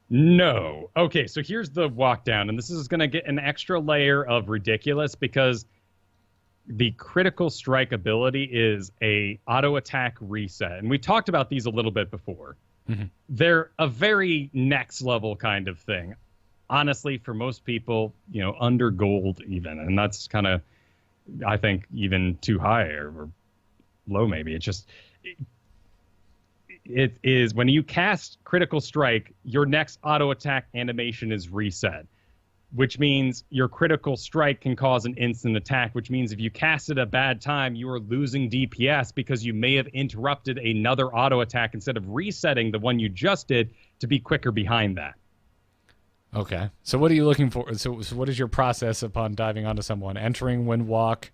No. Okay, so here's the walk down, and this is going to get an extra layer of ridiculous because the critical strike ability is a auto attack reset. And we talked about these a little bit before. Mm-hmm. They're a very next level kind of thing. Honestly, for most people, under gold even. And that's kind of, I think, even too high or low maybe. It is when you cast critical strike, your next auto attack animation is reset, which means your critical strike can cause an instant attack, which means if you cast it at a bad time, you are losing DPS because you may have interrupted another auto attack instead of resetting the one you just did to be quicker behind that. Okay. So what are you looking for? So what is your process upon diving onto someone? Entering Windwalk,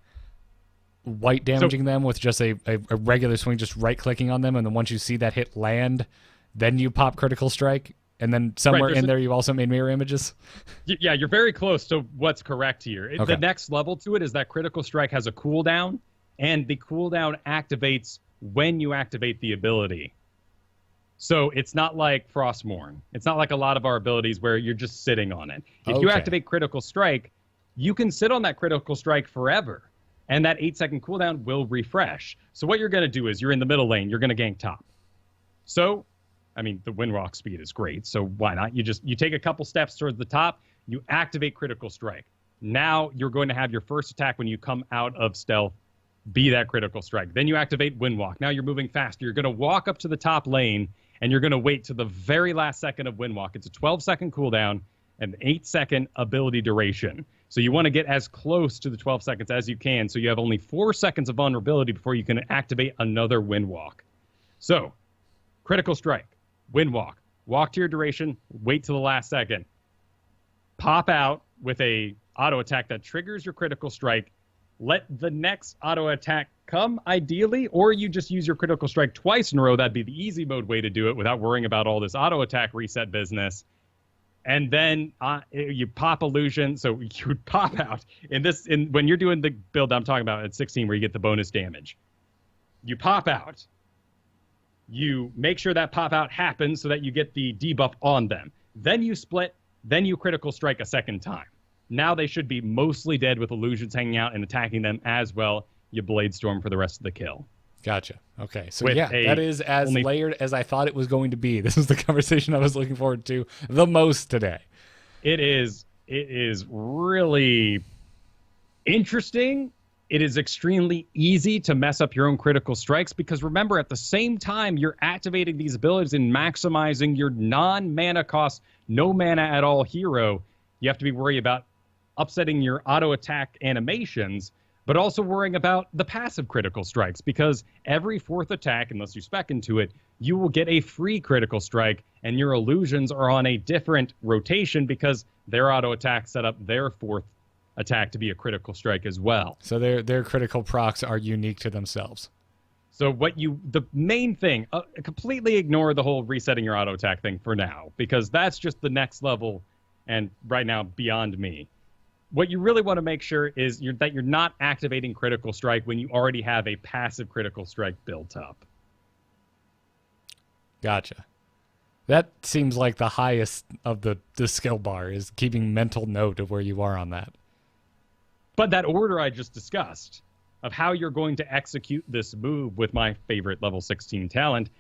white damaging them with just a regular swing, just right-clicking on them, and then once you see that hit land, then you pop critical strike? And then somewhere in there, you also made mirror images? Yeah, you're very close to what's correct here. Okay. The next level to it is that critical strike has a cooldown, and the cooldown activates when you activate the ability. So it's not like Frostmourne. It's not like a lot of our abilities where you're just sitting on it. If you activate critical strike, you can sit on that critical strike forever, and that 8-second cooldown will refresh. So what you're going to do is you're in the middle lane. You're going to gank top. So the Windwalk speed is great, so why not? You take a couple steps towards the top, you activate critical strike. Now you're going to have your first attack when you come out of stealth be that critical strike. Then you activate Windwalk. Now you're moving faster. You're going to walk up to the top lane, and you're going to wait to the very last second of Windwalk. It's a 12-second cooldown and 8-second ability duration. So you want to get as close to the 12 seconds as you can, so you have only 4 seconds of vulnerability before you can activate another Windwalk. So, critical strike. Windwalk. Walk to your duration. Wait till the last second. Pop out with a auto attack that triggers your critical strike. Let the next auto attack come, ideally, or you just use your critical strike twice in a row. That'd be the easy mode way to do it without worrying about all this auto attack reset business. And then you pop illusion. So you would pop out when you're doing the build I'm talking about at 16, where you get the bonus damage. You pop out. You make sure that pop out happens so that you get the debuff on them. Then you split, then you critical strike a second time. Now they should be mostly dead with illusions hanging out and attacking them as well. You Blade Storm for the rest of the kill. Gotcha. Okay. So that is as layered as I thought it was going to be. This was the conversation I was looking forward to the most today. It is really interesting. It is extremely easy to mess up your own critical strikes because remember, at the same time, you're activating these abilities and maximizing your non-mana cost, no mana at all hero. You have to be worried about upsetting your auto attack animations, but also worrying about the passive critical strikes because every fourth attack, unless you spec into it, you will get a free critical strike, and your illusions are on a different rotation because their auto attack set up their fourth attack to be a critical strike as well. So their critical procs are unique to themselves. So the main thing, completely ignore the whole resetting your auto attack thing for now, because that's just the next level, and right now beyond me. What you really want to make sure is that you're not activating Critical Strike when you already have a passive Critical Strike built up. Gotcha. That seems like the highest of the skill bar, is keeping mental note of where you are on that. But that order I just discussed of how you're going to execute this move with my favorite level 16 talent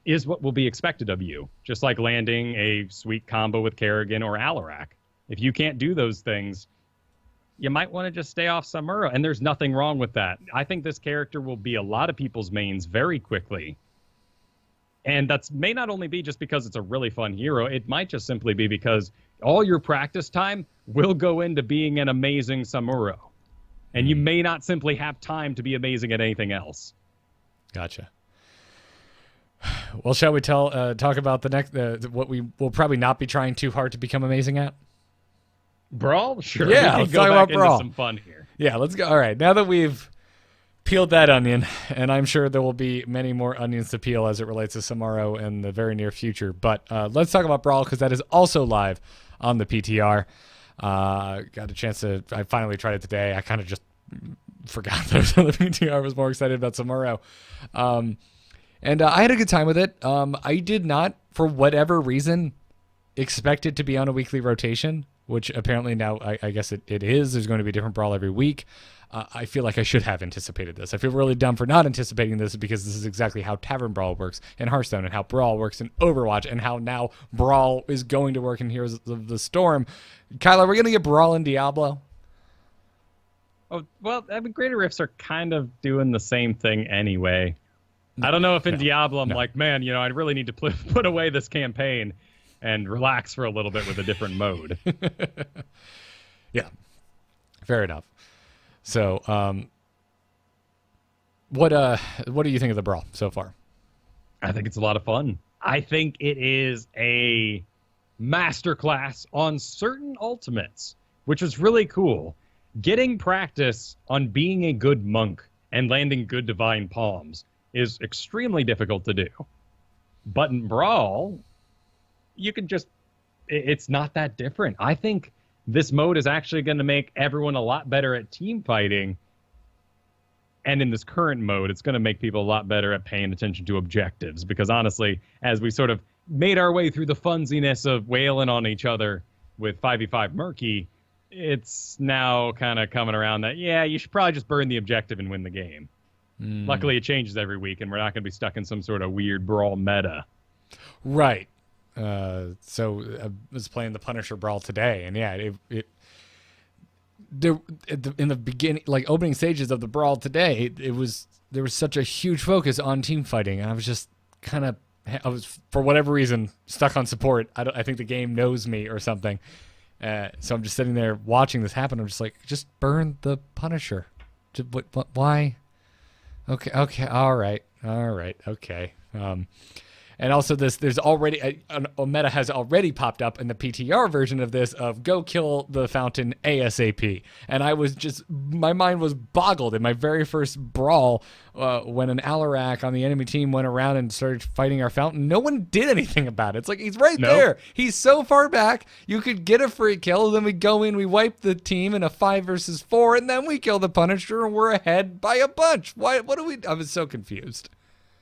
is what will be expected of you. Just like landing a sweet combo with Kerrigan or Alarak. If you can't do those things, you might want to just stay off Samuro, and there's nothing wrong with that. I think this character will be a lot of people's mains very quickly. And that may not only be just because it's a really fun hero, it might just simply be because all your practice time will go into being an amazing Samuro. And you may not simply have time to be amazing at anything else. Gotcha. Well, shall we talk about the next what we will probably not be trying too hard to become amazing at? Brawl? Sure. Yeah, let's talk about Brawl. Some fun here. Yeah, let's go. All right, now that we've peeled that onion, and I'm sure there will be many more onions to peel as it relates to Samuro in the very near future, but let's talk about Brawl, because that is also live on the PTR. Got a chance to, I finally tried it today. I kind of just forgot that it was on the PTR. I was more excited about Samuro. And I had a good time with it. I did not, for whatever reason, expect it to be on a weekly rotation, which apparently now I guess it is. There's going to be a different Brawl every week. I feel like I should have anticipated this. I feel really dumb for not anticipating this, because this is exactly how Tavern Brawl works in Hearthstone, and how Brawl works in Overwatch, and how now Brawl is going to work in Heroes of the Storm. Kyle, are we going to get Brawl in Diablo? Oh, well, I mean, Greater Rifts are kind of doing the same thing anyway. I don't know if in Diablo I'm like, man, I really need to put away this campaign and relax for a little bit with a different mode. Yeah, fair enough. So, what do you think of the Brawl so far? I think it's a lot of fun. I think it is a masterclass on certain ultimates, which is really cool. Getting practice on being a good monk and landing good divine palms is extremely difficult to do. But in Brawl, you can just, it's not that different. I think this mode is actually going to make everyone a lot better at team fighting. And in this current mode, it's going to make people a lot better at paying attention to objectives. Because honestly, as we sort of made our way through the funsiness of wailing on each other with 5v5 Murky, it's now kind of coming around that, yeah, you should probably just burn the objective and win the game. Luckily, it changes every week, and we're not going to be stuck in some sort of weird Brawl meta. Right. So I was playing the Punisher Brawl today, and yeah, in the beginning, like opening stages of the Brawl today, there was such a huge focus on team fighting, and I was just I was, for whatever reason, stuck on support. I think the game knows me or something. So I'm just sitting there watching this happen. I'm just like, just burn the Punisher. Why? Okay, all right, okay. And also there's already a meta has already popped up in the PTR version of this of go kill the fountain ASAP. And I was just, my mind was boggled in my very first Brawl when an Alarak on the enemy team went around and started fighting our fountain. No one did anything about it. It's like, he's right there. He's so far back. You could get a free kill. Then we go in, we wipe the team in a 5 versus 4, and then we kill the Punisher, and we're ahead by a bunch. Why? What do we? I was so confused.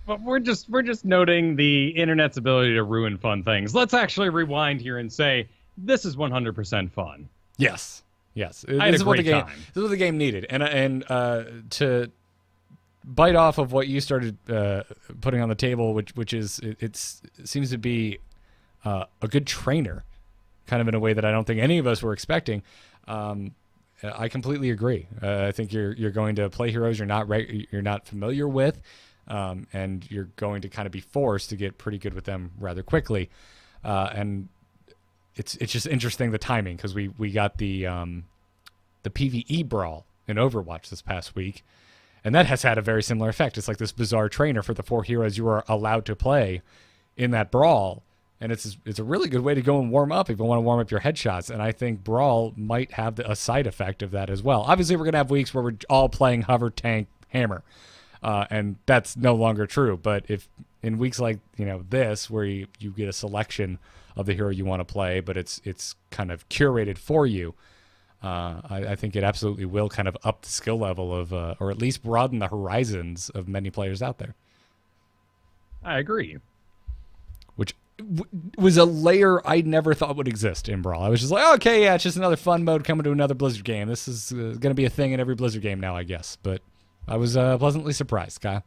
But we're just noting the internet's ability to ruin fun things. Let's actually rewind here and say this is 100% fun. Yes. This I had is a what the great game. time. This is what the game needed. And to bite off of what you started putting on the table, which is it seems to be a good trainer, kind of in a way that I don't think any of us were expecting. I completely agree. I think you're going to play heroes you're not familiar with. And you're going to kind of be forced to get pretty good with them rather quickly. And it's just interesting, the timing, because we got the PvE Brawl in Overwatch this past week, and that has had a very similar effect. It's like this bizarre trainer for the 4 heroes you are allowed to play in that Brawl, and it's a really good way to go and warm up if you want to warm up your headshots. And I think Brawl might have a side effect of that as well. Obviously, we're going to have weeks where we're all playing hover, tank, hammer. and that's no longer true. But if in weeks like this, where you get a selection of the hero you want to play, but it's kind of curated for you, I think it absolutely will kind of up the skill level of, or at least broaden the horizons of many players out there. I agree. Which was a layer I never thought would exist in Brawl. I was just like, oh, okay, yeah, it's just another fun mode coming to another Blizzard game. This is going to be a thing in every Blizzard game now, I guess. But I was pleasantly surprised, Kyle.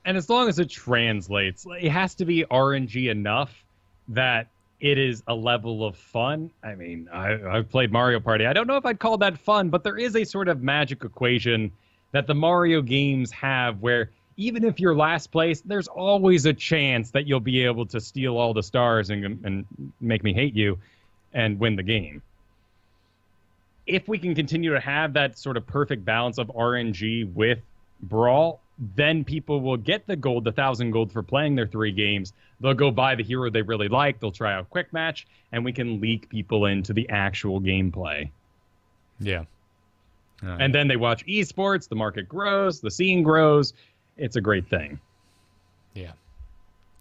And as long as it translates, it has to be RNG enough that it is a level of fun. I mean, I've played Mario Party. I don't know if I'd call that fun, but there is a sort of magic equation that the Mario games have where even if you're last place, there's always a chance that you'll be able to steal all the stars and make me hate you and win the game. If we can continue to have that sort of perfect balance of RNG with Brawl, then people will get the gold, the 1,000 gold for playing their 3 games. They'll go buy the hero they really like. They'll try out Quick Match, and we can leak people into the actual gameplay. Yeah. And then they watch esports. The market grows. The scene grows. It's a great thing. Yeah.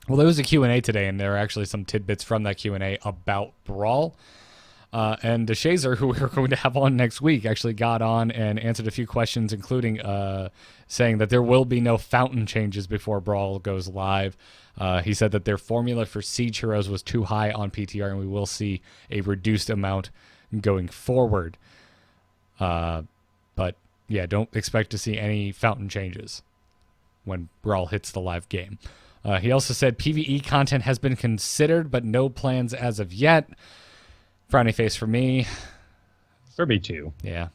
Well, there was a Q&A today, and there are actually some tidbits from that Q&A about Brawl. And DeShazer, who we're going to have on next week, actually got on and answered a few questions, including saying that there will be no fountain changes before Brawl goes live. He said that their formula for Siege Heroes was too high on PTR, and we will see a reduced amount going forward. But, yeah, don't expect to see any fountain changes when Brawl hits the live game. He also said PvE content has been considered, but no plans as of yet. Frowny face for me. For me too. Yeah.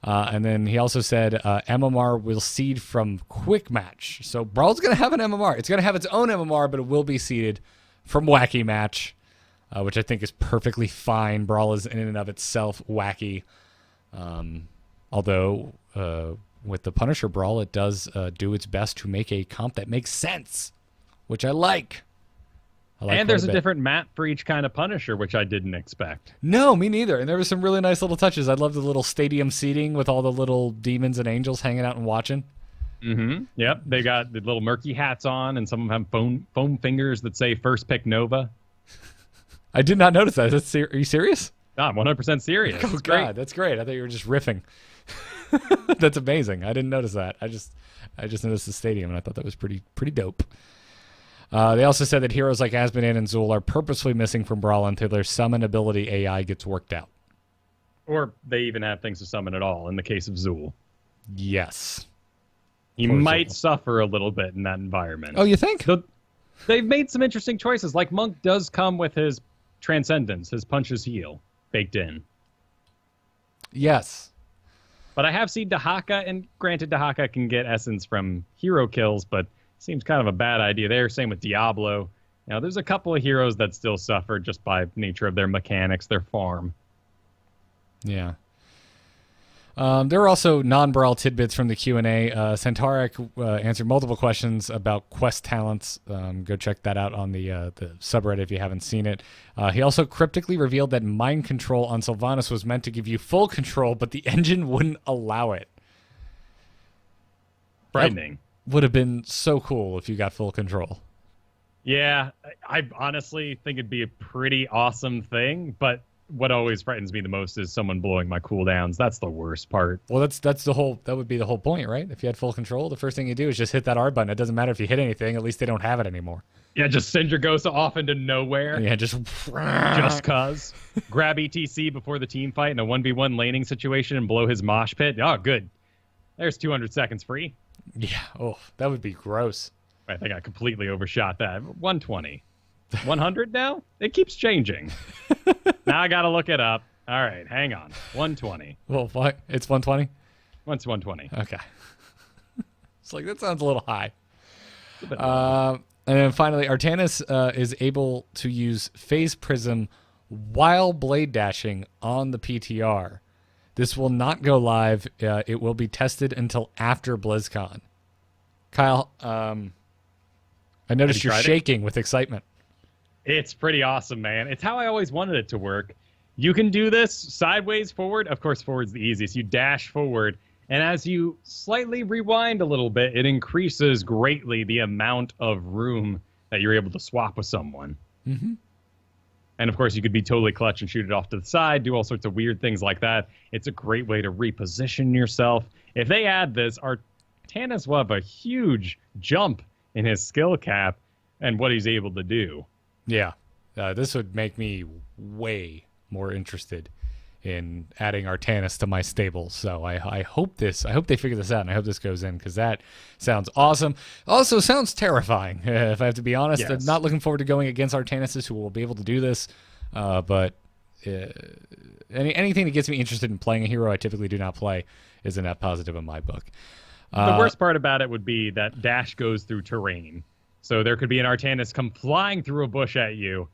And then he also said MMR will seed from Quick Match. So Brawl's going to have an MMR. It's going to have its own MMR, but it will be seeded from Wacky Match, which I think is perfectly fine. Brawl is in and of itself wacky. Although with the Punisher Brawl, it does do its best to make a comp that makes sense, which I like. And there's a different map for each kind of Punisher, which I didn't expect. No, me neither. And there were some really nice little touches. I love the little stadium seating with all the little demons and angels hanging out and watching. Mm-hmm. Yep. They got the little murky hats on, and some of them have foam fingers that say first pick Nova. I did not notice that. Are you serious? No, I'm 100% serious. Oh, God, that's great. I thought you were just riffing. That's amazing. I didn't notice that. I just noticed the stadium, and I thought that was pretty dope. They also said that heroes like Asmodean and Zul are purposefully missing from Brawl until their summon ability AI gets worked out. Or they even have things to summon at all, in the case of Zul. Yes. He might suffer a little bit in that environment. Oh, you think? They've made some interesting choices. Like, Monk does come with his Transcendence, his Punches Heal, baked in. Yes. But I have seen Dahaka, and granted, Dahaka can get essence from hero kills, but seems kind of a bad idea there. Same with Diablo. Now, there's a couple of heroes that still suffer just by nature of their mechanics, their farm. Yeah. There were also non-Brawl tidbits from the Q&A. Centauric answered multiple questions about quest talents. Go check that out on the subreddit if you haven't seen it. He also cryptically revealed that mind control on Sylvanas was meant to give you full control, but the engine wouldn't allow it. Frightening. Would have been so cool if you got full control. Yeah, I honestly think it'd be a pretty awesome thing, but what always frightens me the most is someone blowing my cooldowns. That's the worst part. Well, that would be the whole point, right? If you had full control, the first thing you do is just hit that R button. It doesn't matter if you hit anything, at least they don't have it anymore. Yeah, just send your ghost off into nowhere. Yeah, just cuz. Grab ETC before the team fight in a 1v1 laning situation and blow his mosh pit. Oh, good. There's 200 seconds free. Yeah, oh, that would be gross. I think I completely overshot that. 120. 100 now? It keeps changing. Now I got to look it up. All right, hang on. 120. Well, what? It's 120? It's 120. Okay. It's like, that sounds a little high. And then finally, Artanis is able to use Phase Prism while blade dashing on the PTR. This will not go live. It will be tested until after BlizzCon. Kyle, I noticed you're shaking with excitement. It's pretty awesome, man. It's how I always wanted it to work. You can do this sideways, forward. Of course, forward's the easiest. You dash forward, And as you slightly rewind a little bit, it increases greatly the amount of room that you're able to swap with someone. Mm-hmm. And of course, you could be totally clutch and shoot it off to the side, do all sorts of weird things like that. It's a great way to reposition yourself. If they add this, Artanis will have a huge jump in his skill cap and what he's able to do. Yeah. This would make me way more interested in adding Artanis to my stable. So I hope they figure this out, and I hope this goes in, because that sounds awesome. Also sounds terrifying, if I have to be honest. Yes. I'm not looking forward to going against Artanis, who will be able to do this. But anything that gets me interested in playing a hero I typically do not play is a net positive in my book. The worst part about it would be that dash goes through terrain. So there could be an Artanis come flying through a bush at you,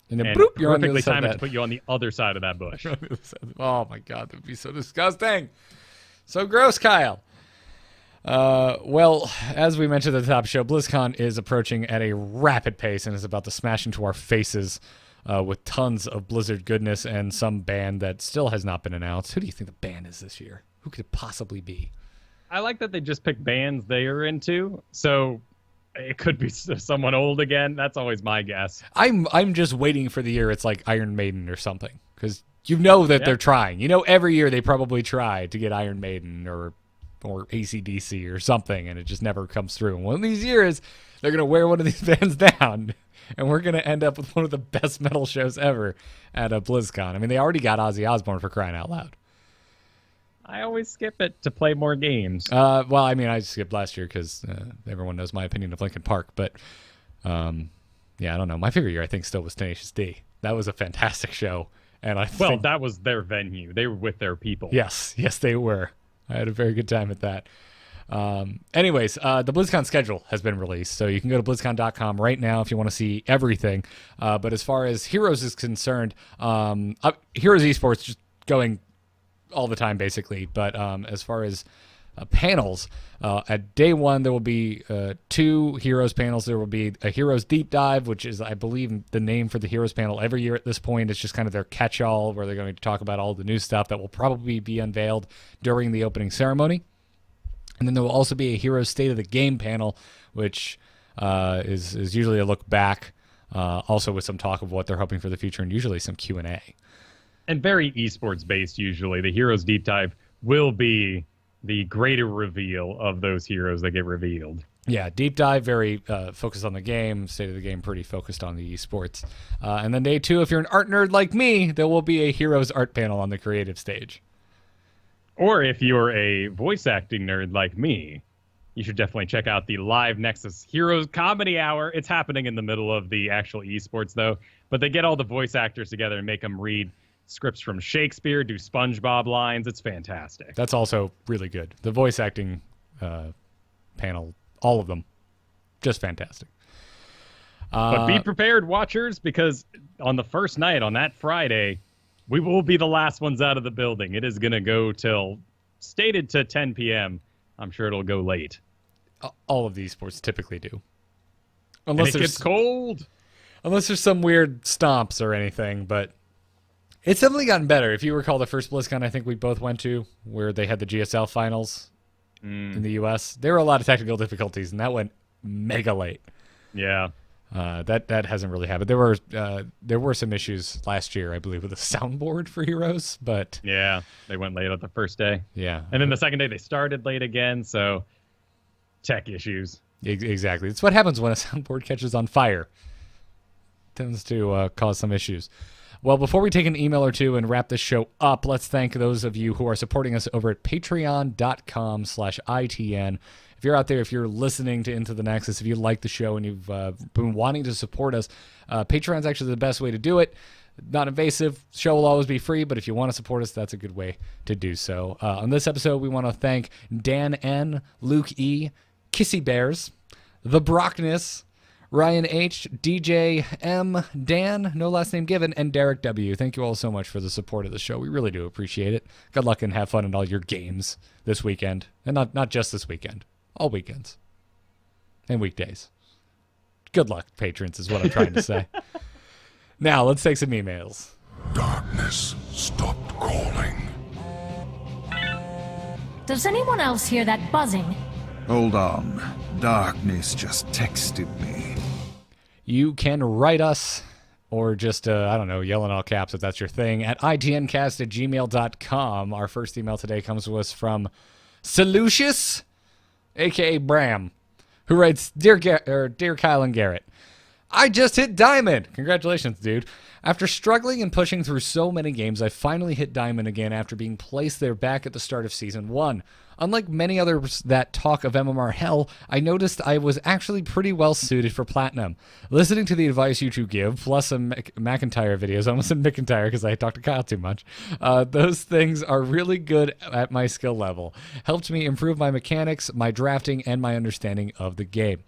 and then boop, you're on the other perfectly side of timed that. to put you on the other side of that bush. Oh my god, that would be so disgusting. So gross, Kyle. Well, as we mentioned at the top of the show, BlizzCon is approaching at a rapid pace and is about to smash into our faces with tons of Blizzard goodness and some ban that still has not been announced. Who do you think the ban is this year? Who could it possibly be? I like that they just pick bands they are into. So it could be someone old again. That's always my guess. I'm just waiting for the year it's like Iron Maiden or something, because you know that they're trying. You know, every year they probably try to get Iron Maiden or AC/DC or something, and it just never comes through. And one of these years, they're going to wear one of these bands down, and we're going to end up with one of the best metal shows ever at a BlizzCon. I mean, they already got Ozzy Osbourne, for crying out loud. I always skip it to play more games. Well, I mean, I skipped last year because everyone knows my opinion of Linkin Park. But, yeah, I don't know. My favorite year, I think, still was Tenacious D. That was a fantastic show. And that was their venue. They were with their people. Yes, they were. I had a very good time at that. Anyways, the BlizzCon schedule has been released, so you can go to BlizzCon.com right now if you want to see everything. But as far as Heroes is concerned, Heroes Esports just going all the time, basically. But as far as panels, at day one, there will be 2 Heroes panels. There will be a Heroes Deep Dive, which is, I believe, the name for the Heroes panel every year at this point. It's just kind of their catch-all, where they're going to talk about all the new stuff that will probably be unveiled during the opening ceremony. And then there will also be a Heroes State of the Game panel, which is usually a look back, also with some talk of what they're hoping for the future, and usually some Q&A. And very esports based usually. The Heroes Deep Dive will be the greater reveal of those heroes that get revealed. Yeah, Deep Dive, very focused on the game. State of the Game, pretty focused on the esports. And then day 2, if you're an art nerd like me, there will be a Heroes art panel on the creative stage. Or if you're a voice acting nerd like me, you should definitely check out the live Nexus Heroes Comedy Hour. It's happening in the middle of the actual esports, though. But they get all the voice actors together and make them read scripts from Shakespeare, do SpongeBob lines. It's fantastic. That's also really good. The voice acting panel, all of them, just fantastic. But be prepared, watchers, because on the first night, on that Friday, we will be the last ones out of the building. It is going to go till, stated to 10 p.m. I'm sure it'll go late. All of these sports typically do. Unless it gets cold. Unless there's some weird stomps or anything, but it's definitely gotten better. If you recall the first BlizzCon I think we both went to, where they had the GSL finals in the U.S., there were a lot of technical difficulties, and that went mega late. Yeah. That hasn't really happened. There were some issues last year, I believe, with the soundboard for Heroes, but yeah, they went late on the first day. Yeah, and then the second day they started late again. So tech issues. Exactly. It's what happens when a soundboard catches on fire. It tends to cause some issues. Well, before we take an email or two and wrap this show up, let's thank those of you who are supporting us over at patreon.com/ITN. If you're out there, if you're listening to Into the Nexus, if you like the show and you've been wanting to support us, Patreon's actually the best way to do it. Not invasive. Show will always be free, but if you want to support us, that's a good way to do so. On this episode, we want to thank Dan N., Luke E., Kissy Bears, The Brockness, Ryan H., DJ M., Dan, no last name given, and Derek W. Thank you all so much for the support of the show. We really do appreciate it. Good luck and have fun in all your games this weekend. And not just this weekend. All weekends. And weekdays. Good luck, patrons, is what I'm trying to say. Now, let's take some emails. Darkness stopped calling. Does anyone else hear that buzzing? Hold on. Darkness just texted me. You can write us, or just, I don't know, yell in all caps if that's your thing, at itncast@gmail.com. Our first email today comes to us from Seleucius, a.k.a. Bram, who writes, Dear Kyle and Garrett, I just hit Diamond! Congratulations, dude. After struggling and pushing through so many games, I finally hit Diamond again after being placed there back at the start of Season 1. Unlike many others that talk of MMR hell, I noticed I was actually pretty well suited for Platinum. Listening to the advice you two give, plus some McIntyre videos, I almost said McIntyre because I talked to Kyle too much, those things are really good at my skill level. Helped me improve my mechanics, my drafting, and my understanding of the game.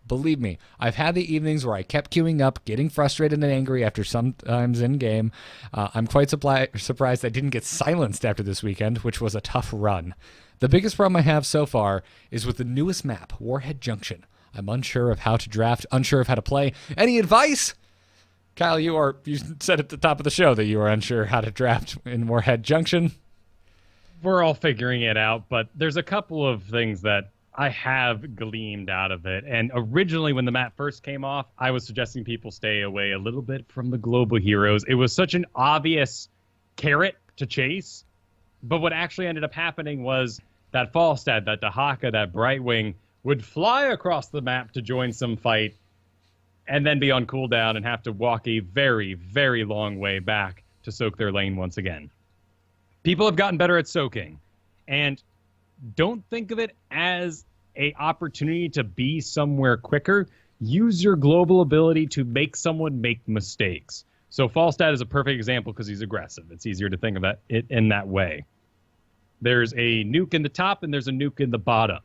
Believe me, I've had the evenings where I kept queuing up, getting frustrated and angry after sometimes in-game. I'm quite surprised I didn't get silenced after this weekend, which was a tough run. The biggest problem I have so far is with the newest map, Warhead Junction. I'm unsure of how to draft, unsure of how to play. Any advice? Kyle, you said at the top of the show that you were unsure how to draft in Warhead Junction. We're all figuring it out, but there's a couple of things that I have gleamed out of it. And originally, when the map first came off, I was suggesting people stay away a little bit from the global heroes. It was such an obvious carrot to chase. But what actually ended up happening was that Falstad, that Dahaka, that Brightwing would fly across the map to join some fight and then be on cooldown and have to walk a very, very long way back to soak their lane once again. People have gotten better at soaking. And don't think of it as an opportunity to be somewhere quicker. Use your global ability to make someone make mistakes. So Falstad is a perfect example because he's aggressive. It's easier to think of it in that way. There's a nuke in the top and there's a nuke in the bottom.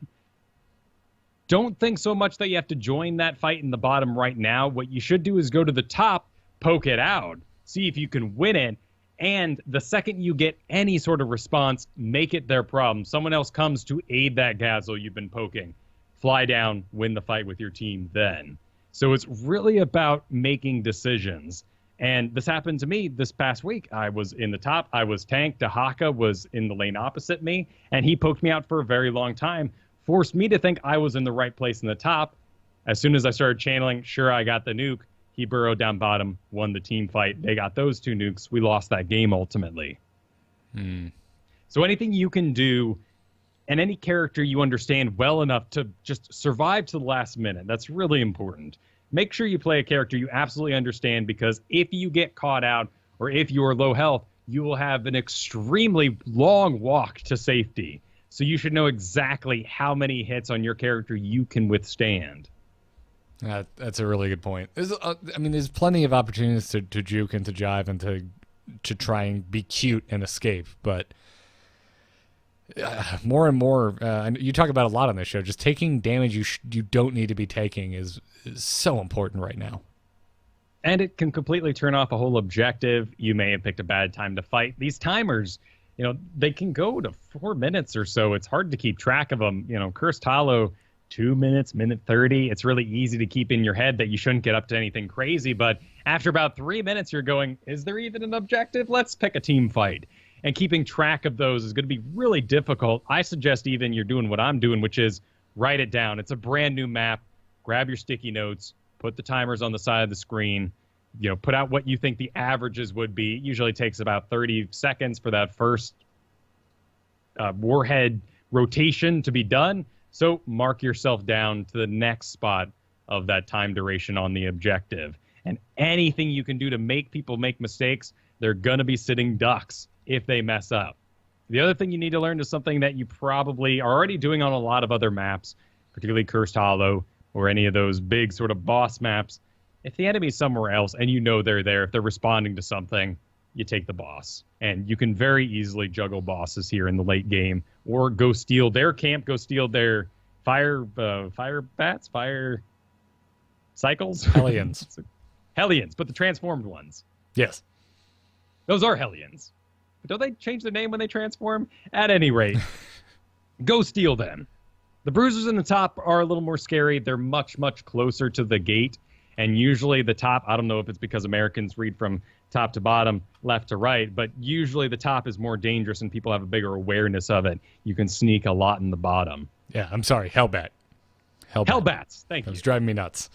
Don't think so much that you have to join that fight in the bottom right now. What you should do is go to the top, poke it out, see if you can win it. And the second you get any sort of response, make it their problem. Someone else comes to aid that Gazelle you've been poking. Fly down, win the fight with your team then. So it's really about making decisions. And this happened to me this past week. I was in the top. I was tanked. Dahaka was in the lane opposite me. And he poked me out for a very long time. Forced me to think I was in the right place in the top. As soon as I started channeling, sure, I got the nuke. He burrowed down bottom, won the team fight. They got those two nukes. We lost that game ultimately. So anything you can do, and any character you understand well enough to just survive to the last minute, that's really important. Make sure you play a character you absolutely understand, because if you get caught out or if you're low health, you will have an extremely long walk to safety. So you should know exactly how many hits on your character you can withstand. That's a really good point. There's plenty of opportunities to juke and to jive and to try and be cute and escape, but more and more, you talk about a lot on this show, just taking damage you don't need to be taking is so important right now. And it can completely turn off a whole objective. You may have picked a bad time to fight. These timers, they can go to 4 minutes or so. It's hard to keep track of them. Cursed Hollow, 2 minutes, minute 30. It's really easy to keep in your head that you shouldn't get up to anything crazy. But after about 3 minutes, you're going, is there even an objective? Let's pick a team fight. And keeping track of those is going to be really difficult. I suggest even you're doing what I'm doing, which is write it down. It's a brand new map. Grab your sticky notes, put the timers on the side of the screen, put out what you think the averages would be. It usually takes about 30 seconds for that first warhead rotation to be done. So mark yourself down to the next spot of that time duration on the objective. And anything you can do to make people make mistakes, they're going to be sitting ducks if they mess up. The other thing you need to learn is something that you probably are already doing on a lot of other maps, particularly Cursed Hollow or any of those big sort of boss maps. If the enemy's somewhere else and they're there, if they're responding to something, you take the boss. And you can very easily juggle bosses here in the late game, or go steal their camp, go steal their fire cycles? Hellions. Hellions, but the transformed ones. Yes. Those are Hellions. But don't they change their name when they transform? At any rate, go steal them. The bruisers in the top are a little more scary. They're much, much closer to the gate. And usually the top, I don't know if it's because Americans read from top to bottom, left to right, but usually the top is more dangerous and people have a bigger awareness of it. You can sneak a lot in the bottom. Yeah, I'm sorry, Hellbat. Hellbats, thank you. It was driving me nuts.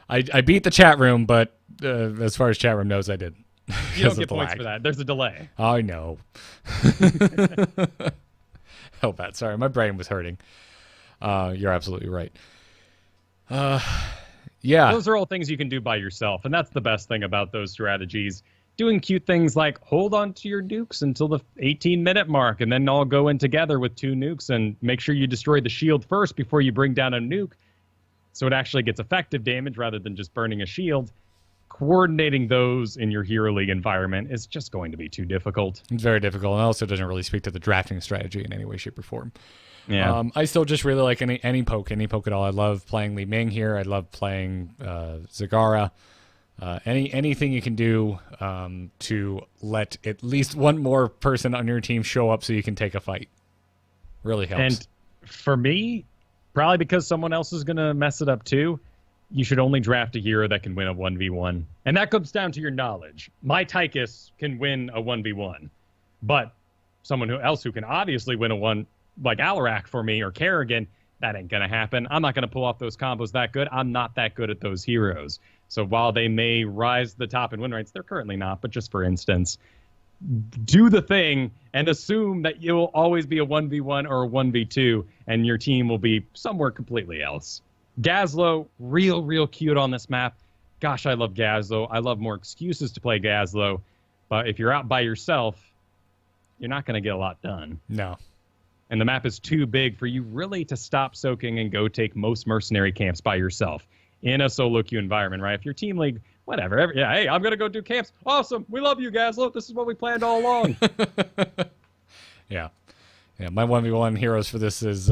I beat the chat room, but as far as chat room knows, I didn't. You don't get points for that. There's a delay. I know. Hellbat, sorry, my brain was hurting. You're absolutely right. Yeah. Those are all things you can do by yourself, and that's the best thing about those strategies. Doing cute things like hold on to your nukes until the 18-minute mark, and then all go in together with 2 nukes, and make sure you destroy the shield first before you bring down a nuke, so it actually gets effective damage rather than just burning a shield. Coordinating those in your Hero League environment is just going to be too difficult. It's very difficult, and also doesn't really speak to the drafting strategy in any way, shape, or form. Yeah. I still just really like any poke at all. I love playing Li Ming here. I love playing Zagara. Anything you can do to let at least one more person on your team show up so you can take a fight really helps. And for me, probably because someone else is going to mess it up too, you should only draft a hero that can win a 1v1. And that comes down to your knowledge. My Tychus can win a 1v1, but someone else who can obviously win a 1, like Alarak for me or Kerrigan, that ain't going to happen. I'm not going to pull off those combos that good. I'm not that good at those heroes. So while they may rise to the top in win rates, they're currently not, but just for instance, do the thing and assume that you'll always be a 1v1 or a 1v2, and your team will be somewhere completely else. Gazlo, real cute on this map. Gosh, I love Gazlo. I love more excuses to play Gazlo, but if you're out by yourself, you're not going to get a lot done. No. And the map is too big for you really to stop soaking and go take most mercenary camps by yourself in a solo queue environment, right? If your team league, whatever, yeah, hey, I'm going to go do camps. Awesome. We love you, Gazlo. This is what we planned all along. Yeah. Yeah, my 1v1 heroes for this is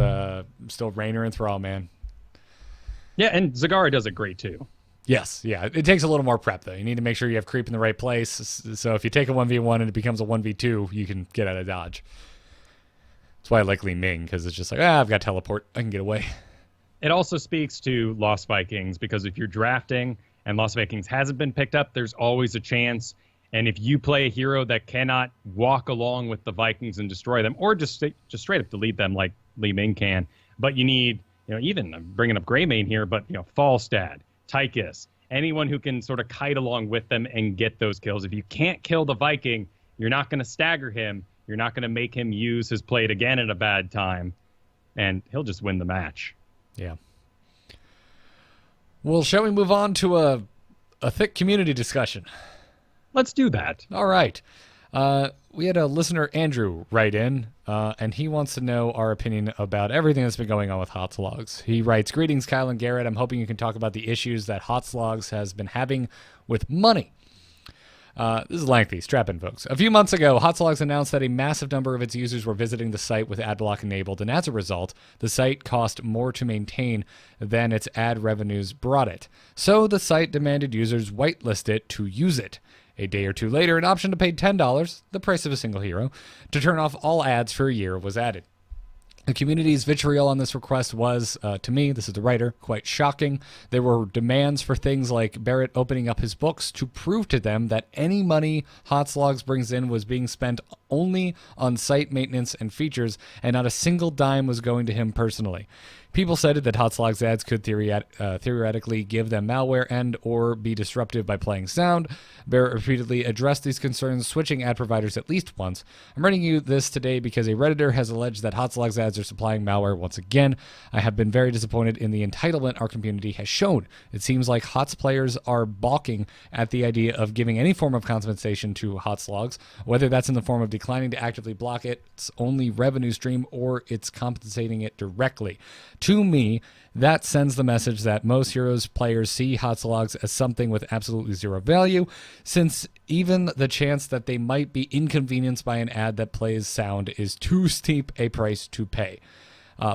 still Raynor and Thrall, man. Yeah, and Zagara does it great too. Yes, yeah. It takes a little more prep, though. You need to make sure you have creep in the right place. So if you take a 1v1 and it becomes a 1v2, you can get out of dodge. That's why I like Li Ming, because it's just like, I've got teleport. I can get away. It also speaks to Lost Vikings, because if you're drafting and Lost Vikings hasn't been picked up, there's always a chance. And if you play a hero that cannot walk along with the Vikings and destroy them, or just straight up delete them like Li Ming can, but you need, even I'm bringing up Greymane here, but Falstad, Tychus, anyone who can sort of kite along with them and get those kills. If you can't kill the Viking, you're not going to stagger him. You're not going to make him use his plate again at a bad time, and he'll just win the match. Yeah. Well, shall we move on to a thick community discussion? Let's do that. All right. We had a listener, Andrew, write in, and he wants to know our opinion about everything that's been going on with Hotslogs. He writes, "Greetings, Kyle and Garrett. I'm hoping you can talk about the issues that Hotslogs has been having with money." This is lengthy. Strap in, folks. A few months ago, Hotslogs announced that a massive number of its users were visiting the site with adblock enabled, and as a result, the site cost more to maintain than its ad revenues brought it. So the site demanded users whitelist it to use it. A day or two later, an option to pay $10, the price of a single hero, to turn off all ads for a year was added. The community's vitriol on this request was, to me, this is the writer, quite shocking. There were demands for things like Barrett opening up his books to prove to them that any money Hotslogs brings in was being spent only on site maintenance and features, and not a single dime was going to him personally. People cited that Hotslogs ads could theoretically give them malware and or be disruptive by playing sound. Barrett repeatedly addressed these concerns, switching ad providers at least once. I'm writing you this today because a Redditor has alleged that Hotslogs ads are supplying malware once again. I have been very disappointed in the entitlement our community has shown. It seems like HOTS players are balking at the idea of giving any form of compensation to Hotslogs, whether that's in the form of declining to actively block its only revenue stream or it's compensating it directly. To me, that sends the message that most Heroes players see Hotslogs as something with absolutely zero value, since even the chance that they might be inconvenienced by an ad that plays sound is too steep a price to pay.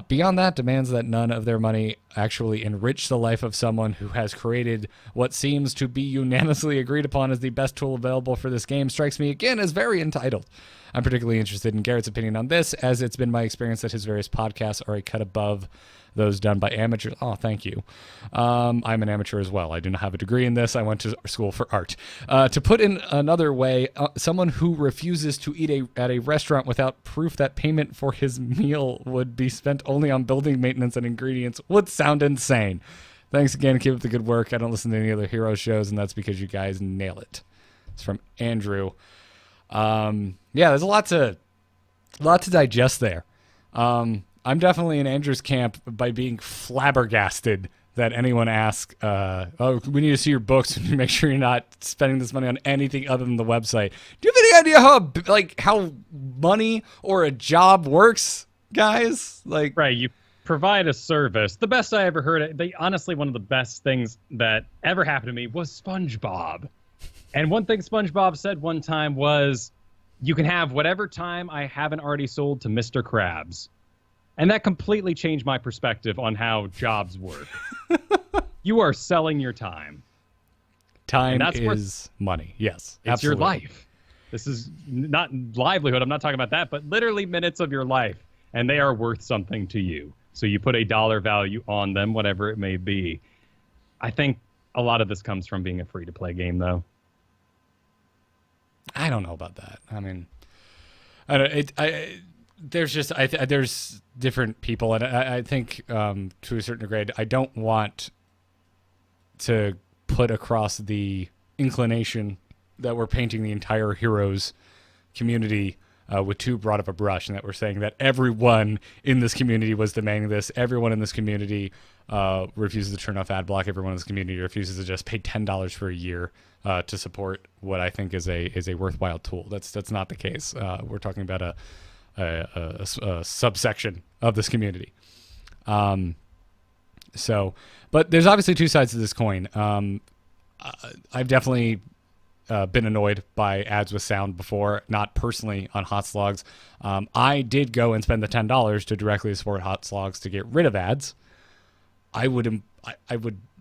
Beyond that, demands that none of their money actually enrich the life of someone who has created what seems to be unanimously agreed upon as the best tool available for this game strikes me again as very entitled. I'm particularly interested in Garrett's opinion on this, as it's been my experience that his various podcasts are a cut above those done by amateurs. Oh, thank you. I'm an amateur as well. I do not have a degree in this. I went to school for art. To put in another way, someone who refuses to eat at a restaurant without proof that payment for his meal would be spent only on building maintenance and ingredients would sound insane. Thanks again. Keep up the good work. I don't listen to any other hero shows, and that's because you guys nail it. It's from Andrew. Yeah, there's a lot to digest there. I'm definitely in Andrew's camp by being flabbergasted that anyone asks, oh, we need to see your books and make sure you're not spending this money on anything other than the website. Do you have any idea how money or a job works, guys? Right, you provide a service. The best I ever heard, honestly, one of the best things that ever happened to me was SpongeBob. And one thing SpongeBob said one time was, you can have whatever time I haven't already sold to Mr. Krabs. And that completely changed my perspective on how jobs work. You are selling your time. Time is money. Yes, it's absolutely. Your life. This is not livelihood. I'm not talking about that, but literally minutes of your life. And they are worth something to you. So you put a dollar value on them, whatever it may be. I think a lot of this comes from being a free-to-play game, though. I don't know about that. I mean, there's different people, and I think to a certain degree, I don't want to put across the inclination that we're painting the entire Heroes community with too broad of a brush, and that we're saying that everyone in this community was demanding this. Everyone in this community refuses to turn off ad block. Everyone in this community refuses to just pay $10 for a year to support what I think is a worthwhile tool. That's not the case. We're talking about a subsection of this community. But there's obviously two sides to this coin. I've definitely been annoyed by ads with sound before, not personally on Hotslogs. I did go and spend the $10 to directly support Hotslogs to get rid of ads. I would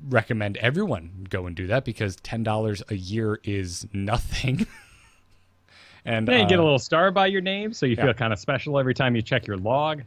recommend everyone go and do that because $10 a year is nothing. And you get a little star by your name, so you feel kind of special every time you check your log.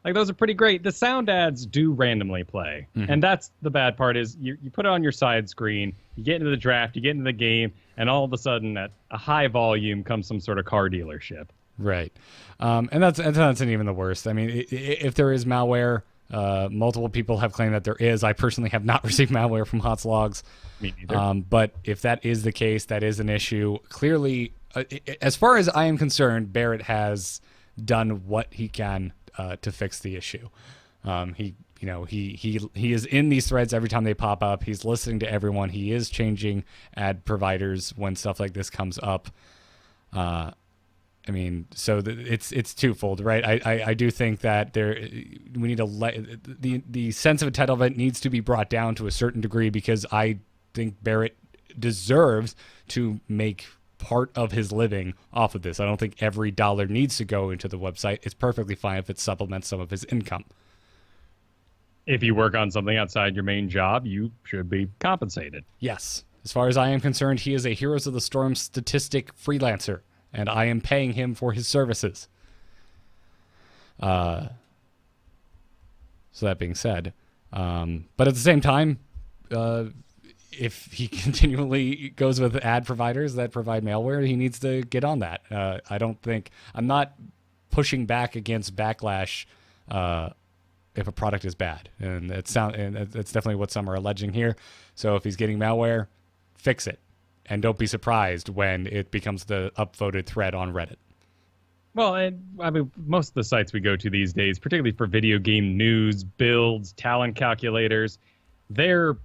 Like, those are pretty great. The sound ads do randomly play. Mm-hmm. And that's the bad part is you put it on your side screen, you get into the draft, you get into the game, and all of a sudden at a high volume comes some sort of car dealership. Right. And that's not even the worst. I mean, if there is malware, multiple people have claimed that there is. I personally have not received malware from Hotslogs. Me neither. But if that is the case, that is an issue. Clearly, as far as I am concerned, Barrett has done what he can to fix the issue. He is in these threads every time they pop up. He's listening to everyone. He is changing ad providers when stuff like this comes up. I mean, so it's twofold, right? I do think that we need to the sense of entitlement needs to be brought down to a certain degree because I think Barrett deserves to make part of his living off of this. I don't think every dollar needs to go into the website. It's perfectly fine if it supplements some of his income. If you work on something outside your main job, you should be compensated. Yes. As far as I am concerned, he is a Heroes of the Storm statistic freelancer, and I am paying him for his services. So that being said, but at the same time, if he continually goes with ad providers that provide malware, he needs to get on that. I'm not pushing back against backlash if a product is bad, and that's definitely what some are alleging here. So if he's getting malware, fix it, and don't be surprised when it becomes the upvoted thread on Reddit. Well, and I mean, most of the sites we go to these days, particularly for video game news, builds, talent calculators, they're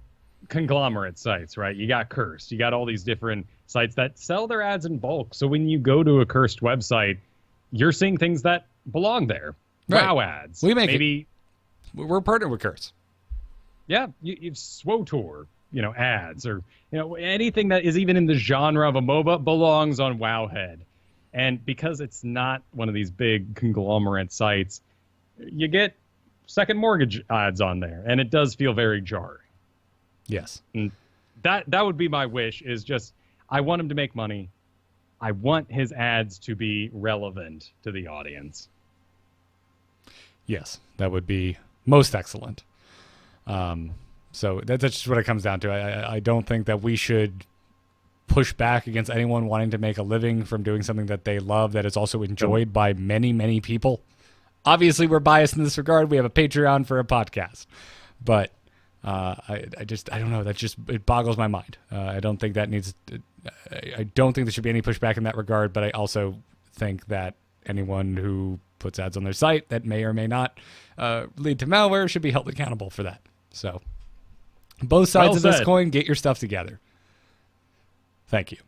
conglomerate sites, right? You got Cursed, you got all these different sites that sell their ads in bulk. So when you go to a Cursed website, you're seeing things that belong there. Right. WoW ads. We're partnered with Cursed. Yeah, you've SWOTOR, ads, or anything that is even in the genre of a MOBA belongs on Wowhead. And because it's not one of these big conglomerate sites, you get second mortgage ads on there, and it does feel very jarring. Yes. And that would be my wish, is just, I want him to make money. I want his ads to be relevant to the audience. Yes, that would be Most excellent. So that's just what it comes down to. I don't think that we should push back against anyone wanting to make a living from doing something that they love that is also enjoyed by many, many people. Obviously, we're biased in this regard. We have a Patreon for a podcast. But I don't know. It boggles my mind. I don't think that needs... I don't think there should be any pushback in that regard, but I also think that anyone who puts ads on their site that may or may not lead to malware should be held accountable for that. So, both sides of this coin, get your stuff together. Thank you.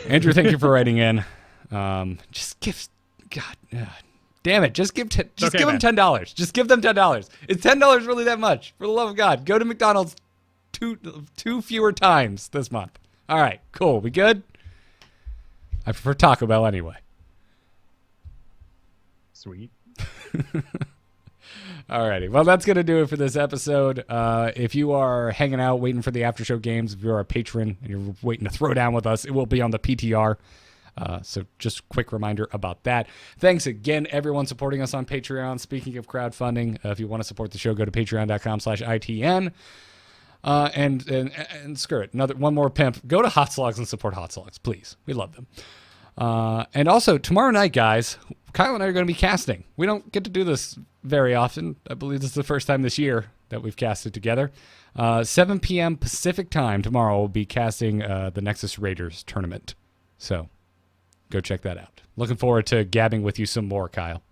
Andrew, thank you for writing in. Just give... God... damn it. Just give them $10. Just give them $10. Is $10 really that much? For the love of God, go to McDonald's two fewer times this month. All right, cool. We good? I prefer Taco Bell anyway. Sweet. Alrighty. Well, that's going to do it for this episode. If you are hanging out waiting for the after show games, if you're a patron and you're waiting to throw down with us, it will be on the PTR. So just a quick reminder about that. Thanks again, everyone supporting us on Patreon. Speaking of crowdfunding, if you want to support the show, go to patreon.com/ITN. And screw it. One more pimp. Go to Hotslogs and support Hotslogs, please. We love them. And also, tomorrow night, guys, Kyle and I are going to be casting. We don't get to do this very often. I believe this is the first time this year that we've casted together. 7 p.m. Pacific time tomorrow, we'll be casting the Nexus Raiders tournament. So, go check that out. Looking forward to gabbing with you some more, Kyle.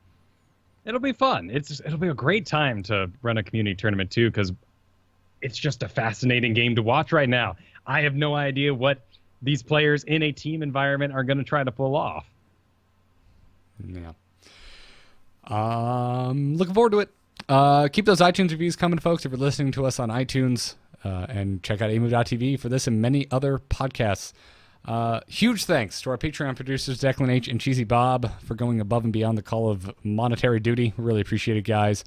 It'll be fun. It'll be a great time to run a community tournament, too, because it's just a fascinating game to watch right now. I have no idea what these players in a team environment are going to try to pull off. Yeah. Looking forward to it. Keep those iTunes reviews coming, folks, if you're listening to us on iTunes. And check out amove.tv for this and many other podcasts. Huge thanks to our Patreon producers, Declan H. and Cheesy Bob, for going above and beyond the call of monetary duty. Really appreciate it, guys.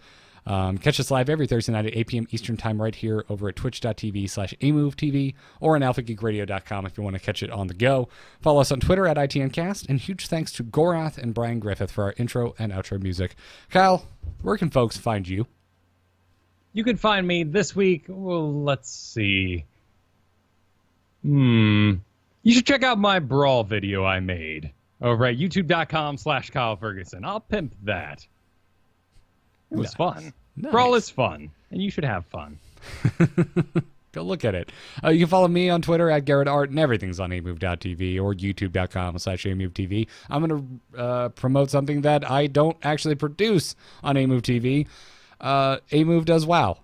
Catch us live every Thursday night at 8 p.m. Eastern Time right here over at twitch.tv/amovetv or on alphageekradio.com if you want to catch it on the go. Follow us on Twitter at ITNcast, and huge thanks to Gorath and Brian Griffith for our intro and outro music. Kyle, where can folks find you? You can find me this week. Well, let's see. You should check out my Brawl video I made over at youtube.com/Kyle Ferguson. I'll pimp that. It was fun. Nice. Brawl is fun, and you should have fun. Go look at it. You can follow me on Twitter at GarrettArt, and everything's on amove.tv or youtube.com/amovetv. I'm going to promote something that I don't actually produce on AmoveTV. Amove does WoW.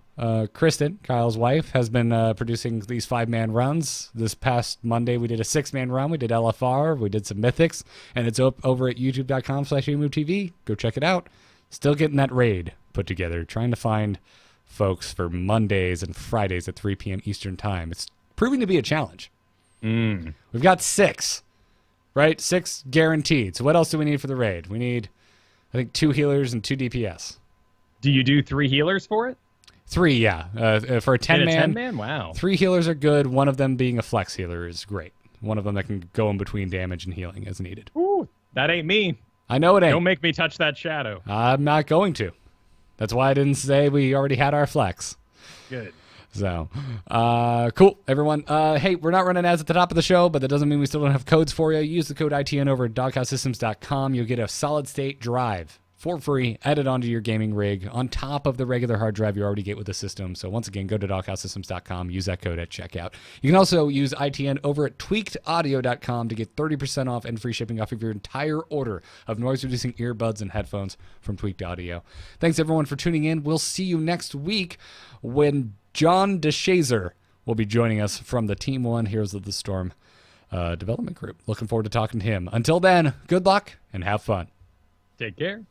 Kristen, Kyle's wife, has been producing these 5-man runs. This past Monday, we did a 6-man run. We did LFR. We did some mythics, and it's up over at youtube.com/amovetv. Go check it out. Still getting that raid put together, trying to find folks for Mondays and Fridays at 3 p.m. Eastern Time. It's proving to be a challenge. We've got 6, right? 6 guaranteed. So what else do we need for the raid? We need, I think, 2 healers and 2 DPS. Do you do 3 healers for it? 3, yeah. For a 10-man. 10-man? Wow. 3 healers are good. One of them being a flex healer is great. One of them that can go in between damage and healing as needed. Ooh, that ain't me. I know it ain't. Don't make me touch that shadow. I'm not going to. That's why I didn't say we already had our flex. Good. So, cool, everyone. Hey, we're not running ads at the top of the show, but that doesn't mean we still don't have codes for you. Use the code ITN over at doghousesystems.com. You'll get a solid-state drive for free added onto your gaming rig on top of the regular hard drive you already get with the system. So once again, go to doghousesystems.com, use that code at checkout. You can also use ITN over at tweakedaudio.com to get 30% off and free shipping off of your entire order of noise-reducing earbuds and headphones from Tweaked Audio. Thanks, everyone, for tuning in. We'll see you next week when John DeShazer will be joining us from the Team 1 Heroes of the Storm development group. Looking forward to talking to him. Until then, good luck and have fun. Take care.